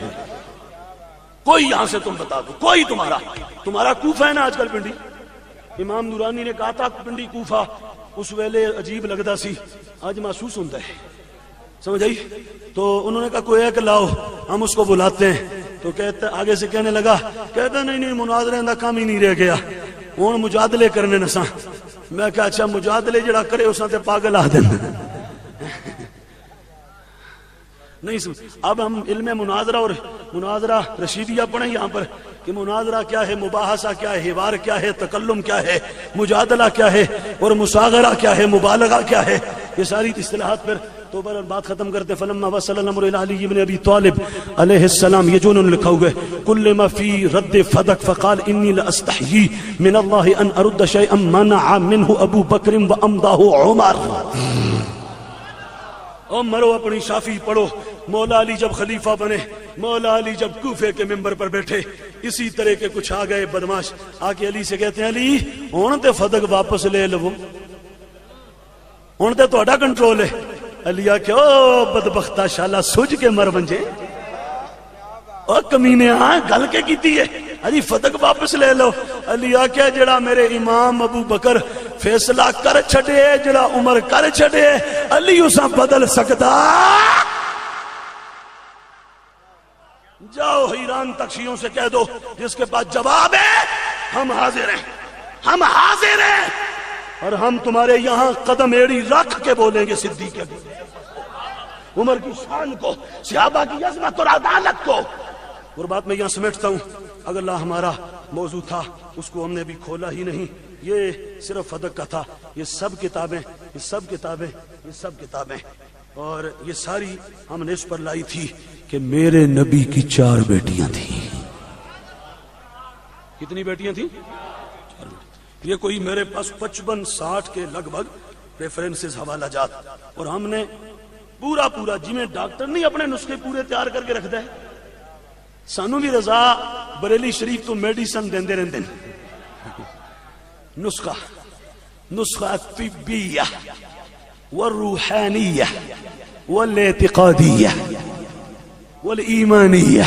کوئی یہاں سے تم بتا دو، کوئی تمہارا کوفہ ہے نا آج کل پنڈی. امام نورانی نے کہا تھا پنڈی کوفہ اس ویلے عجیب لگتا سی، آج محسوس ہوتا ہے. سمجھ آئی؟ تو انہوں نے کہا کوئی ایک لاؤ ہم اس کو بلاتے ہیں. تو کہتا آگے سے کہنے لگا، کہتا نہیں مناظرے دا کام ہی نہیں رہ گیا، ہوں مجادلے کرنے نساں. میں کہا اچھا مجادلے جڑا کرے اساں تے پاگل آ دین. نہیں اب ہم علم مناظرہ اور مناظرہ رشیدیہ پڑھیں یہاں پر کہ مناظرہ کیا ہے، مباحثہ کیا ہے، حوار کیا ہے، تکلم کیا ہے، مجادلہ کیا ہے اور مساغرہ کیا ہے، مبالغہ کیا ہے. یہ ساری اصطلاحات پر تو بر بات ختم کرتے. فلما وصل الامر الى علی بن ابی طالب علیہ السلام، یہ جو انہوں نے لکھا ہوا ہے کل ما فی رد فدق فقال انی لاستحیی من اللہ ان ارد شیئا منع منہ ابو بکر وامضاہ عمر. مرو اپنی شافی پڑھو. مولا علی جب خلیفہ بنے، مولا علی جب کوفے کے ممبر پر بیٹھے، اسی طرح کے کچھ آ گئے بدماش، آ کے علی سے کہتے ہیں علی ہون تے فدق واپس لے لو، ہون تے تہاڈا کنٹرول ہے. علی آکھے او بدبختہ شالا سج کے مر ونجے، او کمینے ہاں گل کے کیتی ہے، علی فدق واپس لے لو. علی آکھے جڑا میرے امام ابو بکر فیصلہ کر چھڑے، جڑا عمر کر چھڑے، علی اسا بدل سکتا. جاؤ ایران تک شیعوں سے کہہ دو جس کے پاس جواب ہے ہم حاضر ہیں، ہم حاضر ہیں. اور ہم تمہارے یہاں قدم ایڑی رکھ کے بولیں گے صدیق اکبر عمر کی شان کو، صحابہ کی عظمت اور عدالت کو. اور بات میں یہاں سمیٹتا ہوں. اگر اللہ ہمارا موضوع تھا اس کو ہم نے بھی کھولا ہی نہیں. یہ صرف فدق کا تھا. یہ سب کتابیں اور یہ ساری ہم نے اس پر لائی تھی کہ میرے نبی کی 4 بیٹیاں تھیں. کتنی بیٹیاں تھیں؟ 4 بیٹیاں. یہ کوئی میرے پاس 55-60 کے لگ بھگ ریفرنسز حوالہ جات، اور ہم نے پورا جی میں ڈاکٹر نہیں اپنے نسخے پورے تیار کر کے رکھ دے. سانو بھی رضا بریلی شریف تو میڈیسن دیندے رہندے نسخہ طبیہ والروحانیہ والاعتقادیہ والایمانیہ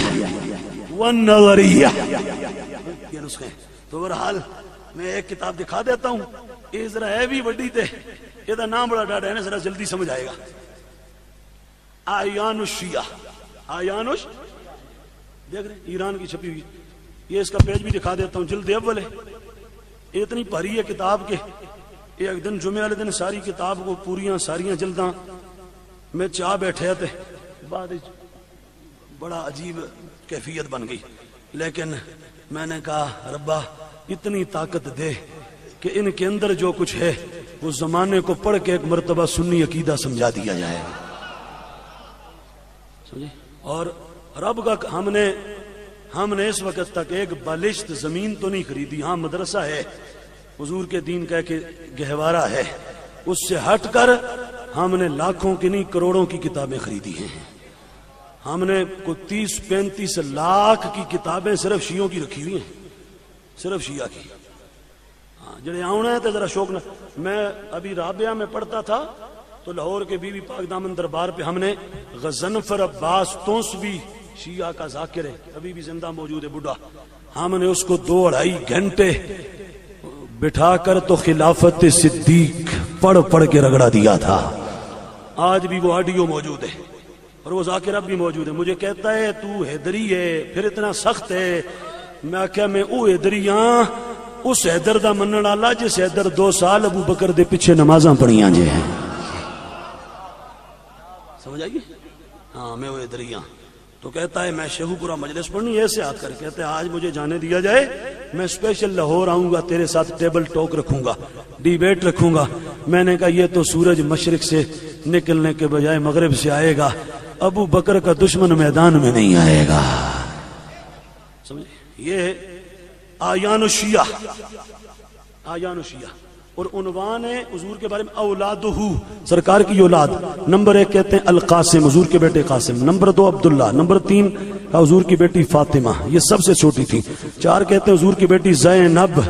والنظریہ، یہ نسخے. تو بہرحال میں ایک کتاب دکھا دیتا ہوں. یہ ذرا ہے بھی بڑی تے یہ نام بڑا ڈاڈا ہے نا، ذرا جلدی سمجھ آئے گا. آیان الشیعہ دیکھ رہے ایران کی چھپی ہوئی. یہ اس کا پیج بھی دکھا دیتا ہوں. جلد اول ہے. یہ اتنی بھاری ہے کتاب کے ایک دن جمعہ والے دن ساری کتاب کو پوریاں ساریاں جلداں میں چاہ بیٹھے تھے. بعد بڑا عجیب کیفیت بن گئی، لیکن میں نے کہا ربا اتنی طاقت دے کہ ان کے اندر جو کچھ ہے وہ زمانے کو پڑھ کے ایک مرتبہ سنی عقیدہ سمجھا دیا جائے. اور رب کا ہم نے اس وقت تک ایک بالشت زمین تو نہیں خریدی. ہاں مدرسہ ہے حضور کے دین کا کہ گہوارہ ہے، اس سے ہٹ کر ہم نے لاکھوں کی نہیں کروڑوں کی کتابیں خریدی ہیں. ہم نے کوئی 30-35 لاکھ کی کتابیں صرف شیعوں کی رکھی ہوئی ہیں، صرف شیعہ کی. ہاں جڑے آنا ہے تو ذرا شوق نہ. میں ابھی رابعہ میں پڑھتا تھا تو لاہور کے بی بی پاک دامن دربار پہ ہم نے غضنفر عباس تونسوی شیعہ کا ذاکر ہے، ابھی بھی زندہ موجود ہے بڈھا. ہم نے اس کو 2-2.5 گھنٹے بٹھا کر تو خلافت صدیق پڑھ کے رگڑا دیا تھا. آج بھی وہ آڈیو موجود ہے اور وہ ذاکر اب بھی موجود ہے. مجھے کہتا ہے تو حیدری ہے پھر اتنا سخت ہے. میں کہا میں او حیدری ہاں، اس حیدر دا منن والا جس حیدر 2 سال ابو بکر دے پیچھے نمازاں پڑھیاں جے ہیں. سمجھ آئیے؟ ہاں میں وہ حیدری ہاں. تو کہتا ہے میں شیخو پورا مجلس پڑھنی ایسے ہاتھ کر. کہتے ہیں آج مجھے جانے دیا جائے، میں اسپیشل لاہور آؤں گا، تیرے ساتھ ٹیبل ٹاک رکھوں گا، ڈیبیٹ رکھوں گا. میں نے کہا یہ تو سورج مشرق سے نکلنے کے بجائے مغرب سے آئے گا، ابو بکر کا دشمن میدان میں نہیں آئے گا. سمجھے؟ یہ آیان الشیعہ اور عنوان ہے حضور کے بارے میں اولادہ، سرکار کی اولاد. نمبر 1 کہتے ہیں القاسم، حضور کے بیٹے قاسم. نمبر 2 عبداللہ. نمبر 3 حضور کی بیٹی فاطمہ، یہ سب سے چھوٹی تھی. 4 کہتے ہیں حضور کی بیٹی زینب،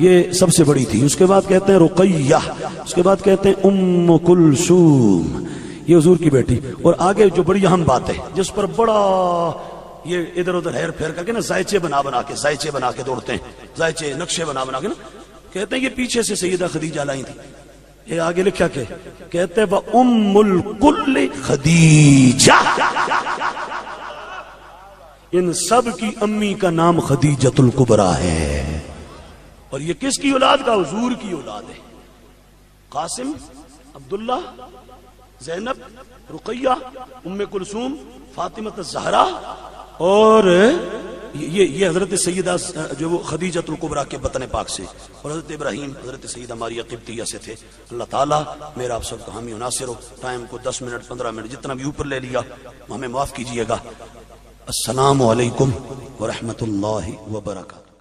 یہ سب سے بڑی تھی. اس کے بعد کہتے ہیں رقیہ. اس کے بعد کہتے ہیں ام کلثوم، یہ حضور کی بیٹی. اور آگے جو بڑی اہم بات ہے جس پر بڑا یہ ادھر ادھر ہیر پھیر کر کے نا زائچے بنا کے دوڑتے ہیں، زائچے نقشے بنا کے نا. کہتے ہیں یہ پیچھے سے سیدہ خدیجہ لائی تھی. یہ آگے لکھا کہ کہتے ہیں ام الکل خدیجہ، ان سب کی امی کا نام خدیجۃ الکبریٰ ہے. اور یہ کس کی اولاد کا؟ حضور کی اولاد ہے. قاسم، عبداللہ، زینب، رقیہ، ام کلثوم، فاطمہ الزہرا، اور یہ حضرت سیدہ جو وہ خدیجۃ الکبریٰ کے بطن پاک سے، اور حضرت ابراہیم حضرت سیدہ ماریہ قبطیہ سے تھے. اللہ تعالیٰ میرا آپ سب کا حامی و ناصر ہو. ٹائم کو 10 منٹ 15 منٹ جتنا بھی اوپر لے لیا ہمیں معاف کیجئے گا. السلام علیکم ورحمۃ اللہ وبرکاتہ.